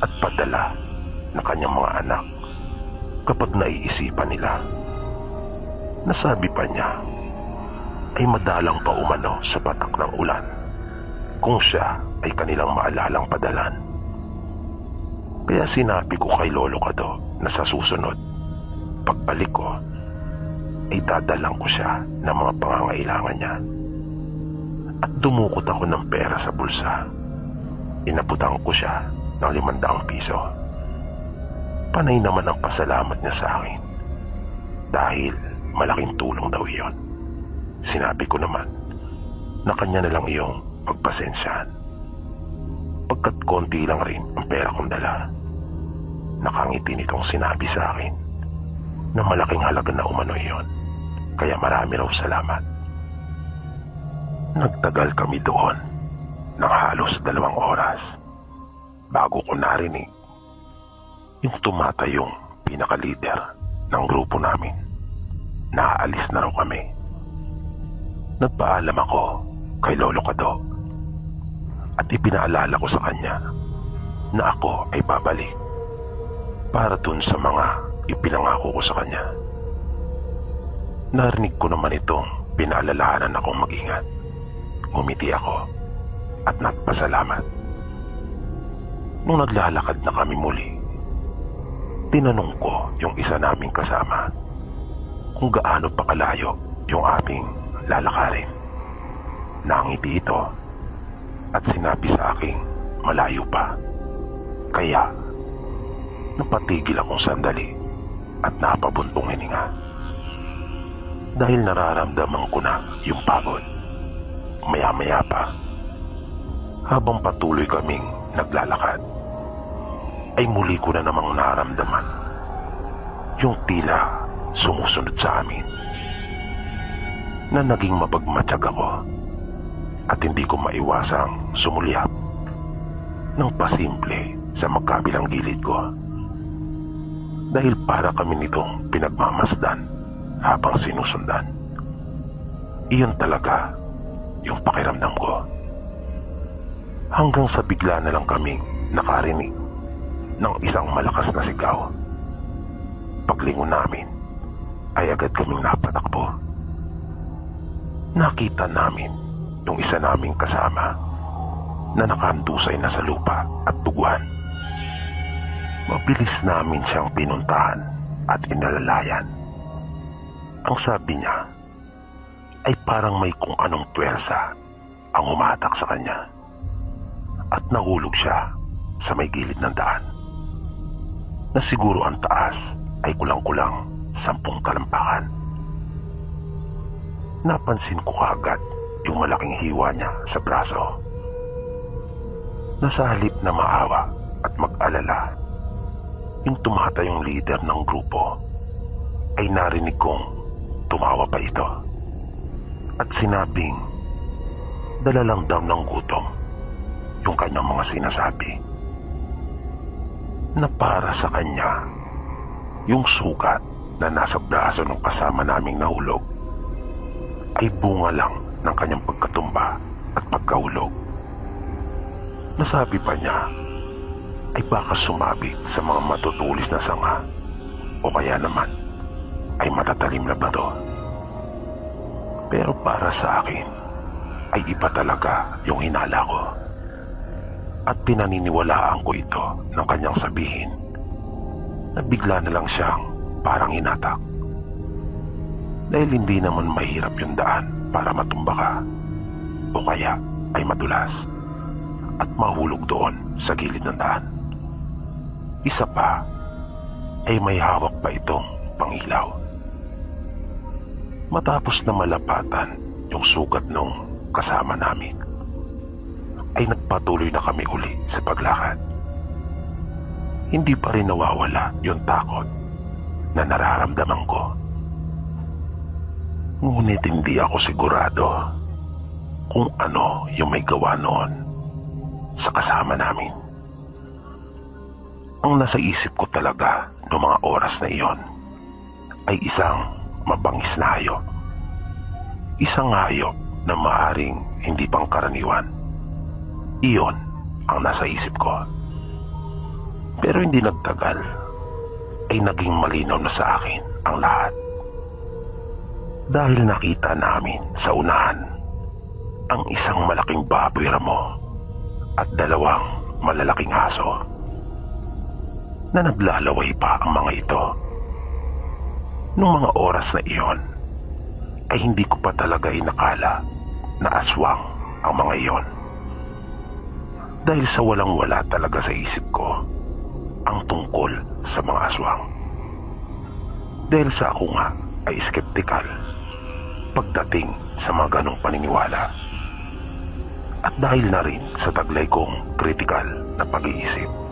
at padala na kanyang mga anak kapag naiisipan nila. Nasabi pa niya ay madalang pa umano sa patak ng ulan kung siya ay kanilang maalalang padalan. Kaya sinabi ko kay Lolo Kado na sa susunod, pagbalik ko, ay dadalang ko siya ng mga pangangailangan niya. At dumukot ako ng pera sa bulsa. Inabutan ko siya ng 500 piso. Panay naman ang pasalamat niya sa akin dahil malaking tulong daw iyon. Sinabi ko naman na kanya na lang iyong pagpasensyahan. Pagkat konti lang rin ang pera kong dala, nakangiti nitong sinabi sa akin na malaking halaga na umano iyon, kaya marami raw salamat. Nagtagal kami doon ng halos 2 oras bago ko narinig yung tumatayong pinaka-leader ng grupo namin. Naaalis na raw kami. Nagpaalam ako kay Lolo Kado at ipinaalala ko sa kanya na ako ay babalik para dun sa mga ipinangako ko sa kanya. Narinig ko naman itong pinaalalahanan akong mag-ingat. Ngumiti ako at nagpasalamat. Nung naglalakad na kami muli, tinanong ko yung isa naming kasama kung gaano pa kalayo yung aming lalakarin. Nangiti ito at sinabi sa aking malayo pa. Kaya napatigil akong sandali at napabuntong hininga dahil nararamdaman ko na yung pagod. Maya-maya pa, habang patuloy kaming naglalakad, ay muli ko na namang naramdaman yung tila sumusunod sa amin, na naging mapagmatsyag ako at hindi ko maiwasang sumulyap ng pasimple sa magkabilang gilid ko. Dahil para kami nitong pinagmamasdan habang sinusundan. Iyon talaga yung pakiramdam ko. Hanggang sa bigla na lang kaming nakarinig ng isang malakas na sigaw. Paglingon namin ay agad kaming napatakbo. Nakita namin yung isa naming kasama na nakahandusay na sa lupa at tuguan. Mabilis namin siyang pinuntahan at inalalayan. Ang sabi niya ay parang may kung anong puwersa ang humatak sa kanya at nahulog siya sa may gilid ng daan na siguro ang taas ay kulang-kulang 10 talampakan. Napansin ko kaagad yung malaking hiwa niya sa braso. Nasa halip na maawa at mag-alala, yung tumatayong leader ng grupo ay narinig kong tumawa pa ito at sinabing dala lang daw ng gutom yung kanyang mga sinasabi, na para sa kanya yung sugat na nasa braso ng kasama naming nahulog ay bunga lang ng kanyang pagkatumba at pagkahulog. Nasabi pa niya ay baka sumabit sa mga matutulis na sanga o kaya naman ay matatalim na bato. Pero para sa akin ay iba talaga yung hinala ko at pinaniniwalaan ko ito ng kanyang sabihin na bigla na lang siyang parang hinatak. Dahil hindi naman mahirap yung daan para matumba ka o kaya ay madulas at mahulog doon sa gilid ng daan. Isa pa ay may hawak pa itong pangilaw. Matapos na malapatan yung sugat nung kasama namin, ay nagpatuloy na kami uli sa paglakad. Hindi pa rin nawawala yung takot na nararamdaman ko. Ngunit hindi ako sigurado kung ano yung may gawa noon sa kasama namin. Ang nasa isip ko talaga noong mga oras na iyon ay isang mabangis na hayop. Isang hayop na maaring hindi pangkaraniwan. Iyon ang nasa isip ko. Pero hindi nagtagal ay naging malinaw na sa akin ang lahat. Dahil nakita namin sa unahan ang isang malaking baboy ramo at 2 malalaking aso. na naglalaway pa ang mga ito. Nung mga oras na iyon, ay hindi ko pa talaga inakala na aswang ang mga iyon. Dahil sa walang-wala talaga sa isip ko ang tungkol sa mga aswang. Dahil sa ako nga ay skeptikal pagdating sa mga ganong paniniwala. At dahil na rin sa taglay kong kritikal na pag-iisip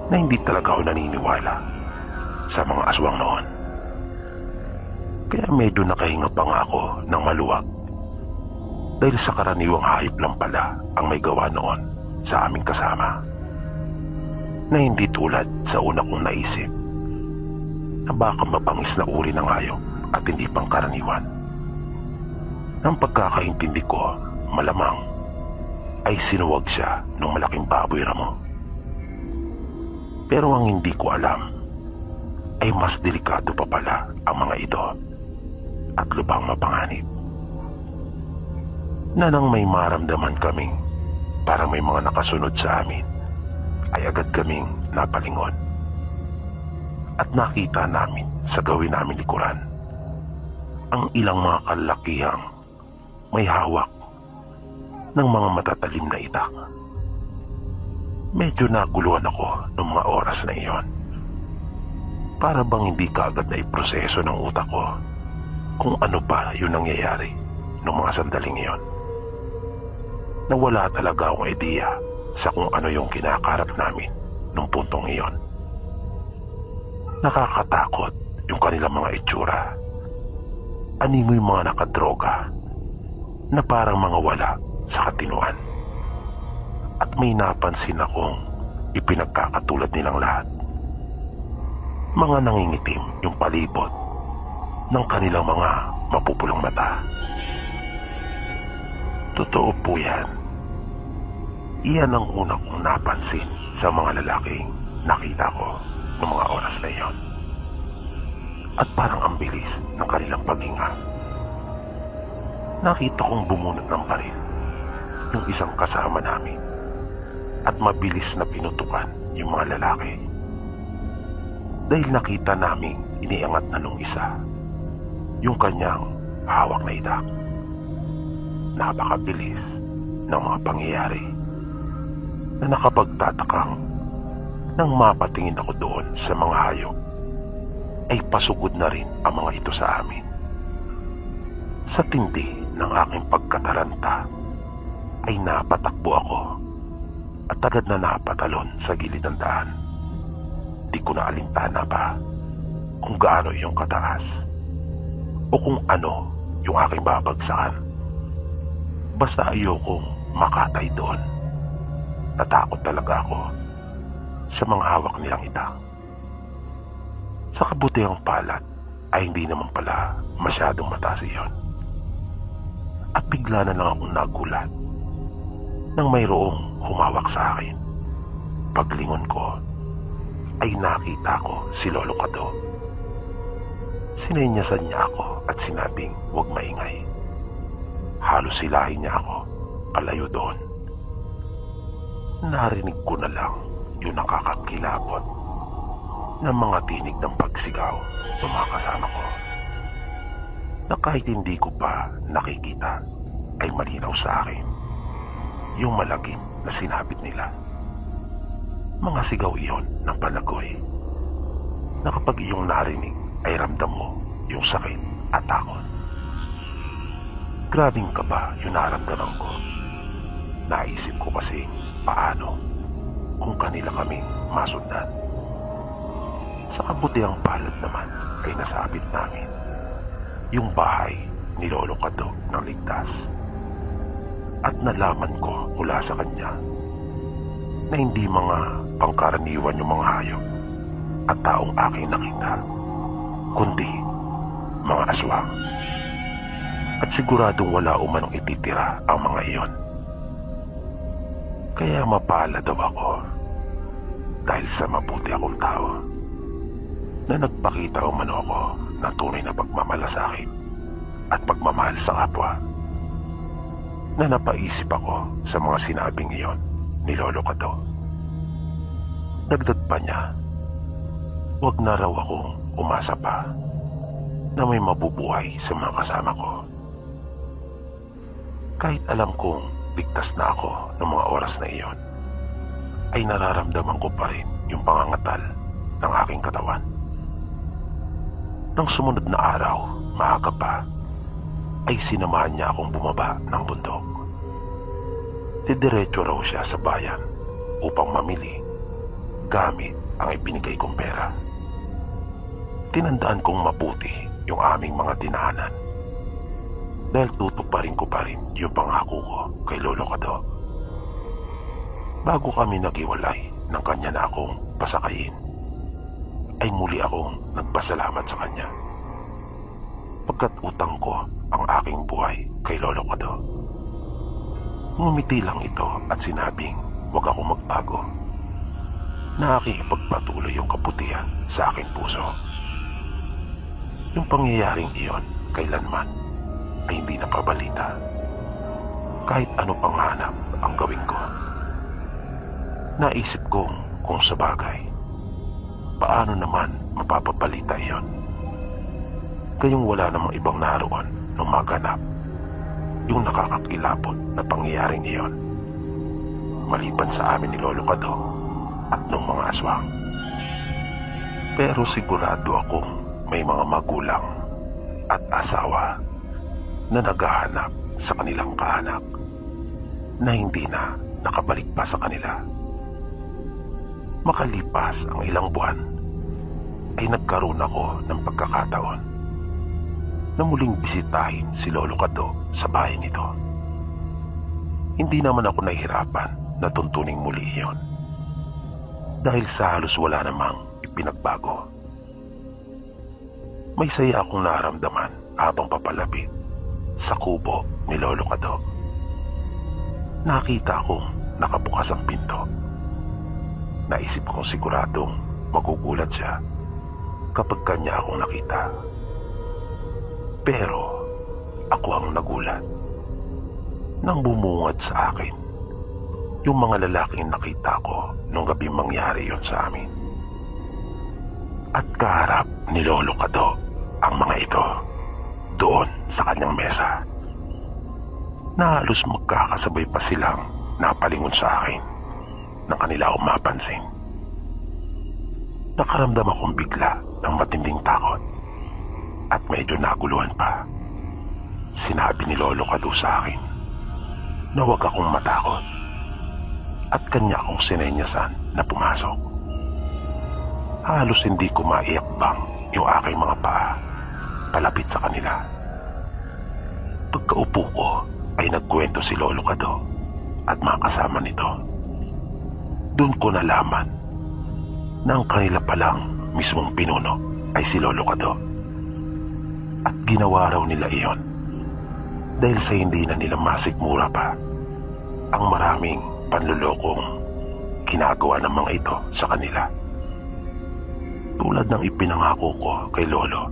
na hindi talaga ako naniniwala sa mga aswang noon. Kaya medyo nakahinga pa nga ako ng maluwag dahil sa karaniwang hayop lang pala ang may gawa noon sa aming kasama, na hindi tulad sa una kong naisip na baka mapangis na uri ng hayop at hindi pangkaraniwan. Ang pagkakaintindi ko, malamang ay sinuwag siya ng malaking baboy ramo. Pero ang hindi ko alam ay mas delikado pa pala ang mga ito at lubhang mapanganib. Na nang may maramdaman kaming parang may mga nakasunod sa amin, ay agad kaming napalingon. At nakita namin sa gawin namin likuran ang ilang mga kalakihang may hawak ng mga matatalim na itak. Medyo naguluhan ako ng mga oras na iyon. Para bang hindi kaagad na iproseso ng utak ko kung ano pa yung nangyayari ng mga sandaling iyon. Nawala talaga akong ideya sa kung ano yung kinakarap namin nung puntong iyon. Nakakatakot yung kanilang mga itsura. Animoy mga nakadroga na parang mga wala sa katinuan. At may napansin akong ipinagkakatulad nilang lahat. Mga nangingitim yung palibot ng kanilang mga mapupulong mata. Totoo po yan. Iyan ang una kong napansin sa mga lalaking nakita ko noong mga oras na iyon. At parang ang bilis ng kanilang paghinga. Nakita kong bumunot ng baril yung isang kasama namin at mabilis na pinutukan yung mga lalaki. Dahil nakita naming iniangat na nung isa yung kanyang hawak na itak. Napakabilis ng mga pangyayari na nakapagtatakang nang mapatingin ako doon sa mga hayop ay pasugod na rin ang mga ito sa amin. Sa tindi ng aking pagkataranta ay napatakbo ako at agad na napatalon sa gilid ng daan. Di ko na alintana pa kung gaano yung kataas o kung ano yung aking babagsakan. Basta ayokong makatay doon. Natakot talaga ako sa mga hawak nilang itak. Sa kabutihang palad ay hindi naman pala masyadong mataas iyon. At bigla na lang akong nagulat nang mayroong humawak sa akin. Paglingon ko ay nakita ko si Lolo Kado. Sinenyasan niya ako at sinabing huwag maingay. Halos silahin niya ako palayo doon. Narinig ko na lang yung nakakakilabot ng mga tinig ng pagsigaw ng mga kasama ko, na kahit hindi ko pa nakikita ay malinaw sa akin yung malagim na sinabit nila. Mga sigaw iyon ng palagoy na kapag iyong narinig ay ramdam mo yung sakit at takot. Grabing kaba yung naramdaman ko. Naisip ko kasi paano kung kanila kaming masundan. Sa kabutihang palad naman ay nasabit namin yung bahay ni Lolo Kado ng ligtas. At nalaman ko mula sa kanya na hindi mga pangkaraniwan yung mga hayop at taong aking nakita, kundi mga aswang. At siguradong wala umanong ititira ang mga iyon. Kaya mapalad daw ako dahil sa mabuti akong tao na nagpakita umano ako ng tunay na pagmamalasakit at pagmamahal sa kapwa, na napaisip ako sa mga sinabing iyon ni Lolo Kado. Dagdag pa niya, wag na raw akong umasa pa na may mabubuhay sa mga kasama ko. Kahit alam kong ligtas na ako ng mga oras na iyon, ay nararamdaman ko pa rin yung pangangatal ng aking katawan. Nang sumunod na araw, maaga pa, ay sinamahan niya akong bumaba ng bundok. Didiretso raw siya sa bayan upang mamili gamit ang ibinigay kong pera. Tinandaan kong mabuti yung aming mga dinaanan dahil tutuparin ko pa rin yung pangako ko kay Lolo Kado. Bago kami naghiwalay ng kanya na akong pasakayin, ay muli akong nagpasalamat sa kanya pagkat utang ko ang aking buhay kay Lolo Kado. Ngumiti lang ito at sinabing huwag akong magbago, na aking ipagpatuloy yung kabutihan sa aking puso. Yung pangyayaring iyon kailanman ay hindi napabalita, kahit ano pang hanap ang gawin ko. Naisip kong kung sabagay, paano naman mapapabalita iyon? Kayong wala namang ibang naroon nung maganap yung nakakakilapot na pangyayaring iyon, maliban sa amin ni Lolo Kado at nung mga aswang. Pero sigurado akong may mga magulang at asawa na naghahanap sa kanilang kaanak na hindi na nakabalik pa sa kanila. Makalipas ang ilang buwan, ay nagkaroon ako ng pagkakataon na muling bisitahin si Lolo Kado sa bahay nito. Hindi naman ako nahihirapan na tuntuning muli iyon dahil sa halos wala namang ipinagbago. May saya akong naramdaman habang papalapit sa kubo ni Lolo Kado. Nakita kong nakabukas ang pinto. Naisip kong siguradong magugulat siya kapag kanya akong nakita. Pero ako ang nagulat nang bumungad sa akin yung mga lalaking nakita ko nung gabi mangyari yon sa amin. At kaharap ni Lolo Kado ang mga ito doon sa kanyang mesa. Na halos magkakasabay pa silang napalingon sa akin nang kanila akong mapansin. Nakaramdam akong bigla ng matinding takot at medyo naguluhan pa. Sinabi ni Lolo Kado sa akin na huwag akong matakot at kanya akong sinenyasan na pumasok. Halos hindi ko maiakbang yung aking mga paa palapit sa kanila. Pagkaupo ko ay nagkwento si Lolo Kado at mga kasama nito. Doon ko nalaman na ang kanila palang mismong pinuno ay si Lolo Kado. At ginawa raw nila iyon dahil sa hindi na nila masikmura pa ang maraming panlulokong ginagawa ng mga ito sa kanila. Tulad ng ipinangako ko kay Lolo,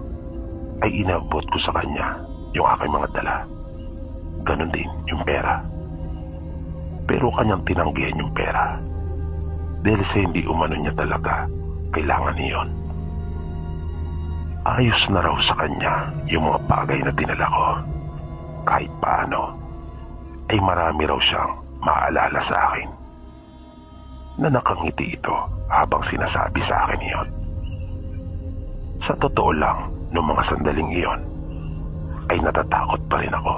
ay inabot ko sa kanya yung aking mga dala. Ganon din yung pera. Pero kanyang tinanggihan yung pera dahil sa hindi umano niya talaga kailangan niyon. Ayos na raw sa kanya yung mga bagay na dinala ko. Kahit paano, ay marami raw siyang maalala sa akin. Na nakangiti ito habang sinasabi sa akin iyon. Sa totoo lang, noong mga sandaling iyon, ay natatakot pa rin ako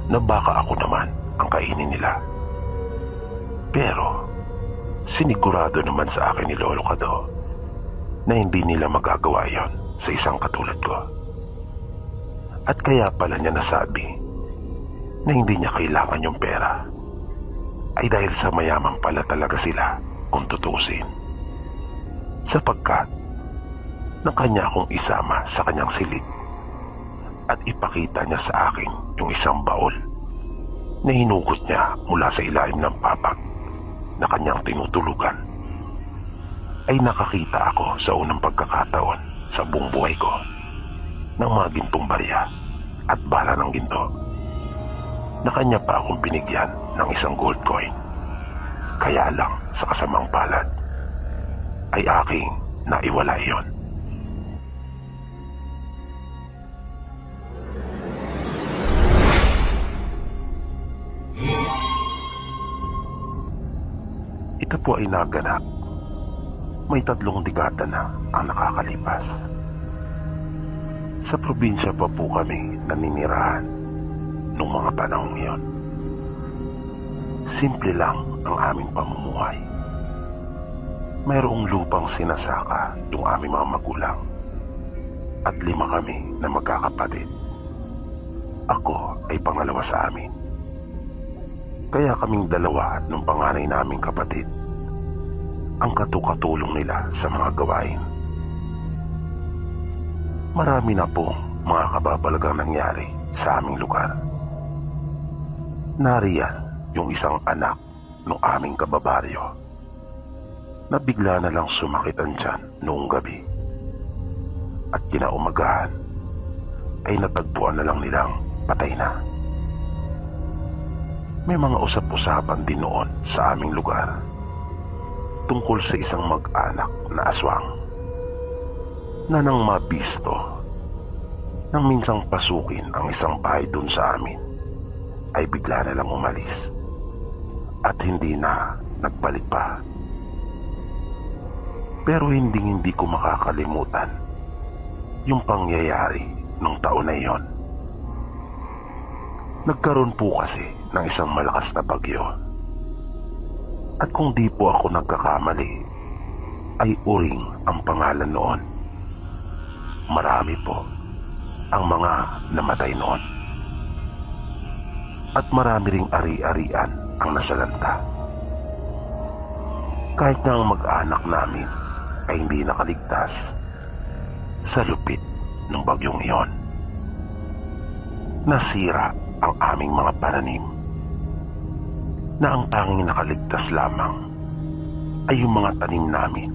na baka ako naman ang kainin nila. Pero sinigurado naman sa akin ni Lolo Kado na hindi nila magagawa yon sa isang katulad ko. At kaya pala niya nasabi na hindi niya kailangan yung pera ay dahil sa mayaman pala talaga sila kung tutusin. Sapagkat na kanya akong isama sa kanyang silid at ipakita niya sa akin yung isang baol na hinugot niya mula sa ilalim ng papak na kanyang tinutulugan. Ay nakakita ako sa unang pagkakataon sa buong buhay ko ng mga gintong barya at bala ng ginto na kanya pa akong binigyan ng isang gold coin. Kaya lang sa kasamang palad ay aking naiwala iyon. Ito po ay naganap. May 3 dekada na ang nakakalipas. Sa probinsya pa po kami naninirahan nung mga panahong iyon. Simple lang ang aming pamumuhay. Mayroong lupang sinasaka yung aming mga magulang at 5 kami na magkakapatid. Ako ay pangalawa sa amin. Kaya kaming 2 nung panganay naming kapatid ang katukatulong nila sa mga gawain. Marami na pong mga kababalagang nangyari sa aming lugar. Nariyan yung isang anak ng aming kababaryo na bigla na lang sumakit ang tiyan noong gabi at kinaumagahan ay natagpuan na lang nilang patay na. May mga usap-usapan din noon sa aming lugar tungkol sa isang mag-anak na aswang na nang mabisto nang minsang pasukin ang isang bahay dun sa amin ay bigla na lang umalis at hindi na nagbalik pa. Pero hindi ko makakalimutan yung pangyayari nung taon na iyon. Nagkaroon po kasi ng isang malakas na bagyo. At kung di po ako nagkakamali, ay Uring ang pangalan noon. Marami po ang mga namatay noon. At marami ring ari-arian ang nasalanta. Kahit na ang mag-anak namin ay hindi nakaligtas sa lupit ng bagyong iyon. Nasira ang aming mga pananim na ang tanging nakaligtas lamang ay yung mga tanim namin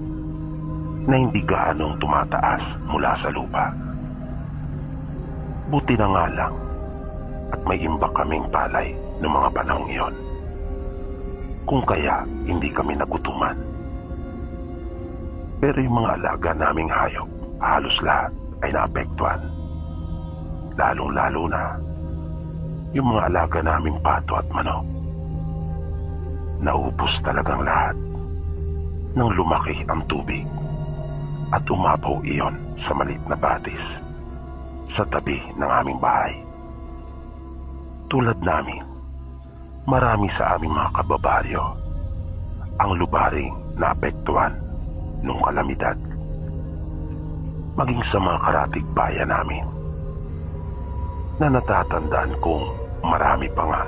na hindi gaanong tumataas mula sa lupa. Buti na nga lang at may imbak kaming palay ng mga panahong iyon. Kung kaya hindi kami nagutuman. Pero yung mga alaga naming hayop, halos lahat ay naapektuhan. Lalong-lalo na yung mga alaga naming pato at manok. Naubos talagang lahat nang lumaki ang tubig at umapaw iyon sa maliit na batis sa tabi ng aming bahay. Tulad namin, marami sa aming mga kababaryo ang lubaring naapektuhan nung kalamidad. Maging sa mga karatig bayan namin na natatandaan kong marami pa nga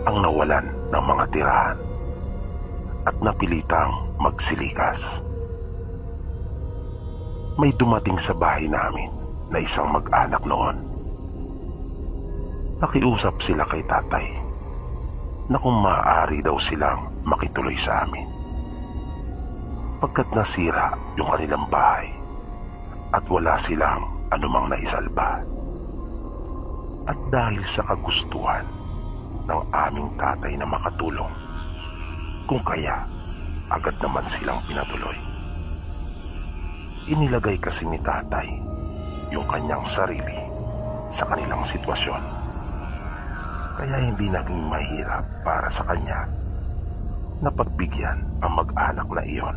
ang nawalan ng mga tirahan at napilitang magsilikas. May dumating sa bahay namin na isang mag-anak noon. Nakiusap sila kay tatay na kung maaari daw silang makituloy sa amin pagkat nasira yung kanilang bahay at wala silang anumang naisalba. At dahil sa kagustuhan ng aming tatay na makatulong, kung kaya agad naman silang pinatuloy. Inilagay kasi ni tatay yung kanyang sarili sa kanilang sitwasyon, kaya hindi naging mahirap para sa kanya na pagbigyan ang mag-anak na iyon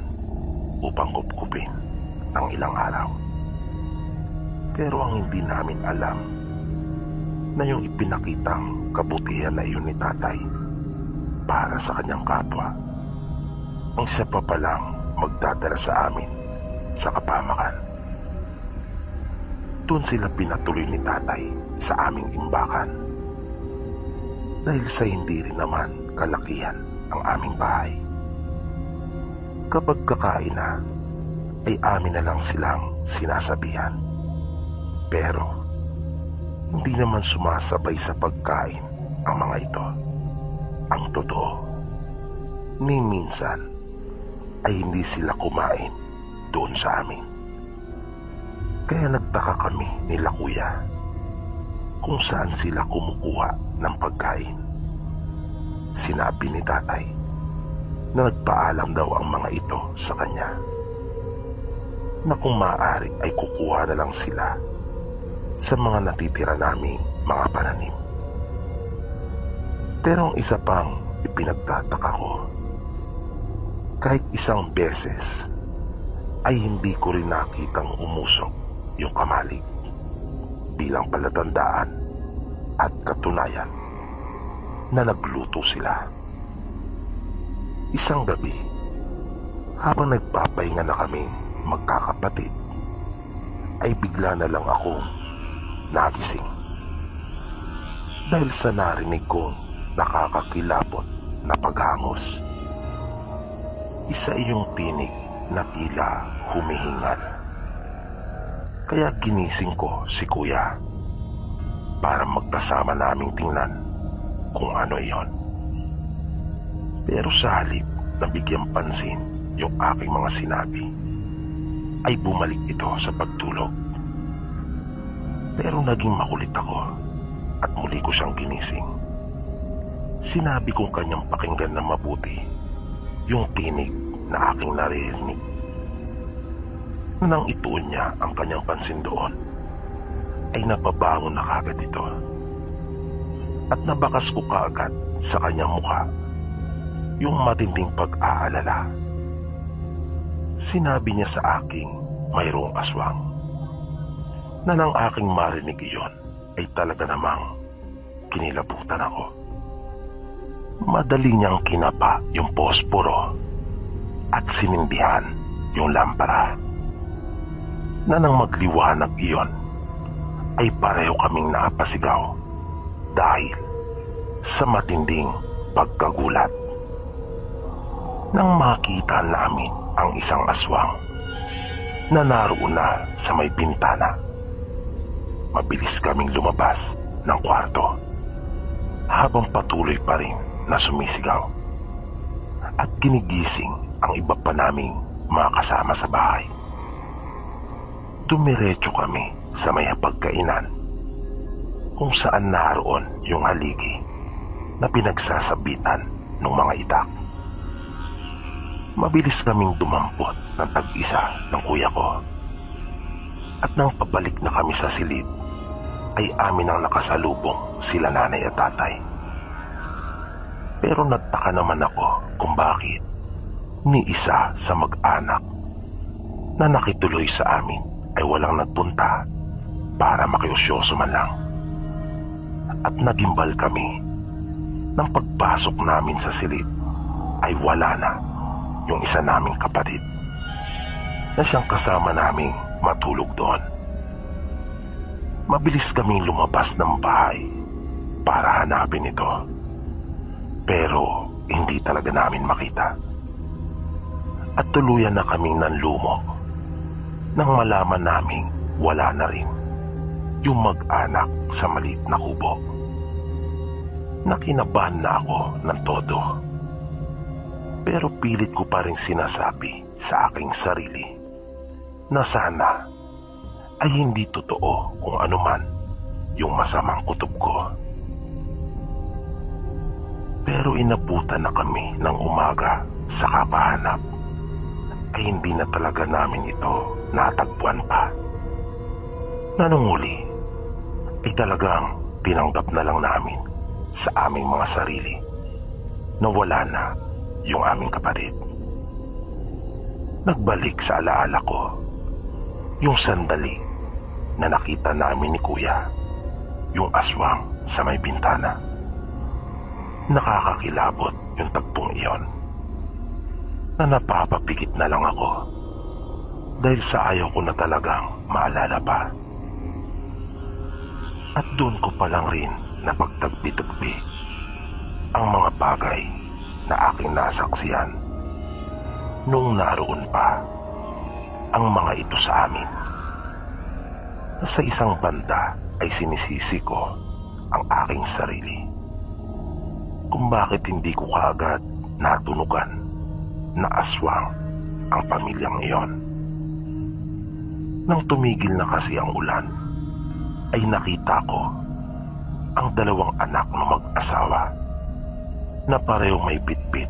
upang kupkupin ng ilang araw. Pero ang hindi namin alam na yung ipinakitang kabutihan na iyon ni tatay para sa kanyang kapwa ang siya pa palang magdadala sa amin sa kapamakan. Doon sila pinatuloy ni tatay sa aming imbakan dahil sa hindi rin naman kalakihan ang aming bahay. Kapag kakain na ay amin na lang silang sinasabihan, pero hindi naman sumasabay sa pagkain ang mga ito. Ang totoo, ni minsan ay hindi sila kumain doon sa amin. Kaya nagtaka kami nila kuya kung saan sila kumukuha ng pagkain. Sinabi ni tatay na nagpaalam daw ang mga ito sa kanya na kung maaari ay kukuha na lang sila sa mga natitira naming mga pananim. Pero ang isa pang ipinagtataka ko, kahit isang beses ay hindi ko rin nakitang umusok yung kamalig bilang palatandaan at katunayan na nagluto sila. Isang gabi, habang nagpapahinga na kaming magkakapatid, ay bigla na lang akong nagising dahil sa narinig kong nakakakilabot na paghangos. Isa iyong tinig na tila humihingal. Kaya ginising ko si kuya para magkasama naming tingnan kung ano iyon. Pero sa halip na bigyan pansin yung aking mga sinabi, ay bumalik ito sa pagtulog. Pero naging makulit ako at muli ko siyang ginising. Sinabi kong kanyang pakinggan na mabuti yung tinig na aking naririnig. Nang ituon niya ang kanyang pansin doon, ay napabangon na kagad ito. At nabakas ko kaagad sa kanyang mukha yung matinding pag-aalala. Sinabi niya sa aking mayroong aswang, na nang aking marinig iyon ay talaga namang kinilabutan ako. Madali niyang kinapa yung posporo at sinindihan yung lampara, na nang magliwanag iyon ay pareho kaming napasigaw dahil sa matinding pagkagulat. Nang makita namin ang isang aswang na naroon na sa may bintana, mabilis kaming lumabas ng kwarto habang patuloy pa rin na sumisigaw at ginigising ang iba pa naming mga kasama sa bahay. Dumiretso kami sa may hapagkainan kung saan naroon yung haligi na pinagsasabitan ng mga itak. Mabilis kaming dumampot ng tag-isa ng kuya ko. At nang pabalik na kami sa silid, ay amin ang nakasalubong sila nanay at tatay. Pero nagtaka naman ako kung bakit ni isa sa mag-anak na nakituloy sa amin ay walang nagpunta para makiusyoso man lang. At nagimbal kami nang pagpasok namin sa silid ay wala na yung isa naming kapatid na siyang kasama naming matulog doon. Mabilis kaming lumabas ng bahay para hanapin ito, pero hindi talaga namin makita. At tuluyan na kaming nanlumo nang malaman naming wala na rin yung mag-anak sa maliit na kubo. Nakinabahan na ako ng todo, pero pilit ko pa rin sinasabi sa aking sarili na sana ay hindi totoo kung ano man yung masamang kutob ko. Pero inabutan na kami ng umaga sa kapahanap, ay hindi na talaga namin ito natagpuan pa. Nanunguli ay talagang tinanggap na lang namin sa aming mga sarili na wala na yung aming kapatid. Nagbalik sa alaala ko yung sandali na nakita namin ni kuya yung aswang sa may bintana. Nakakakilabot yung tagpong iyon na napapapikit na lang ako dahil sa ayaw ko na talagang maalala pa. At doon ko pa lang rin napagtagpi-tagpi ang mga bagay na aking nasaksiyan nung naroon pa ang mga ito sa amin. Sa isang banda ay sinisisi ko ang aking sarili kung bakit hindi ko kaagad natunugan na aswang ang pamilyang iyon. Nang tumigil na kasi ang ulan, ay nakita ko ang dalawang anak ng mag-asawa na parehong may bitbit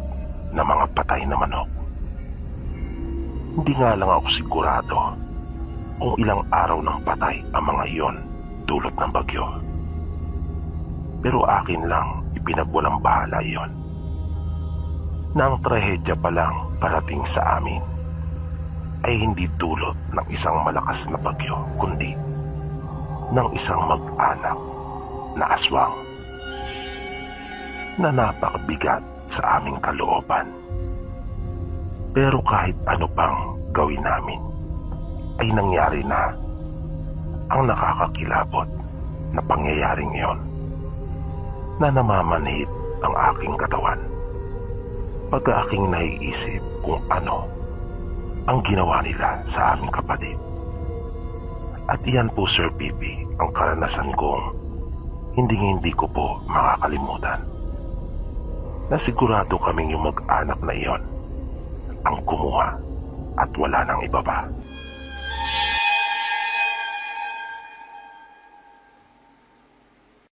na mga patay na manok. Hindi nga lang ako sigurado kung ilang araw nang patay ang mga iyon dulot ng bagyo. Pero akin lang ipinagwalang bahala iyon. Na ang trahedya pa lang parating sa amin ay hindi dulot ng isang malakas na bagyo, kundi ng isang mag-anak na aswang na napakabigat sa aming kalooban. Pero kahit ano pang gawin namin, ay nangyari na ang nakakakilabot na pangyayaring iyon na namamanhid ang aking katawan pagka aking naiisip kung ano ang ginawa nila sa aming kapatid. At iyan po, Sir Pipi, ang karanasan kong hindi ko po makakalimutan. Na sigurado kaming yung mag-anak na iyon ang kumuha at wala nang iba pa.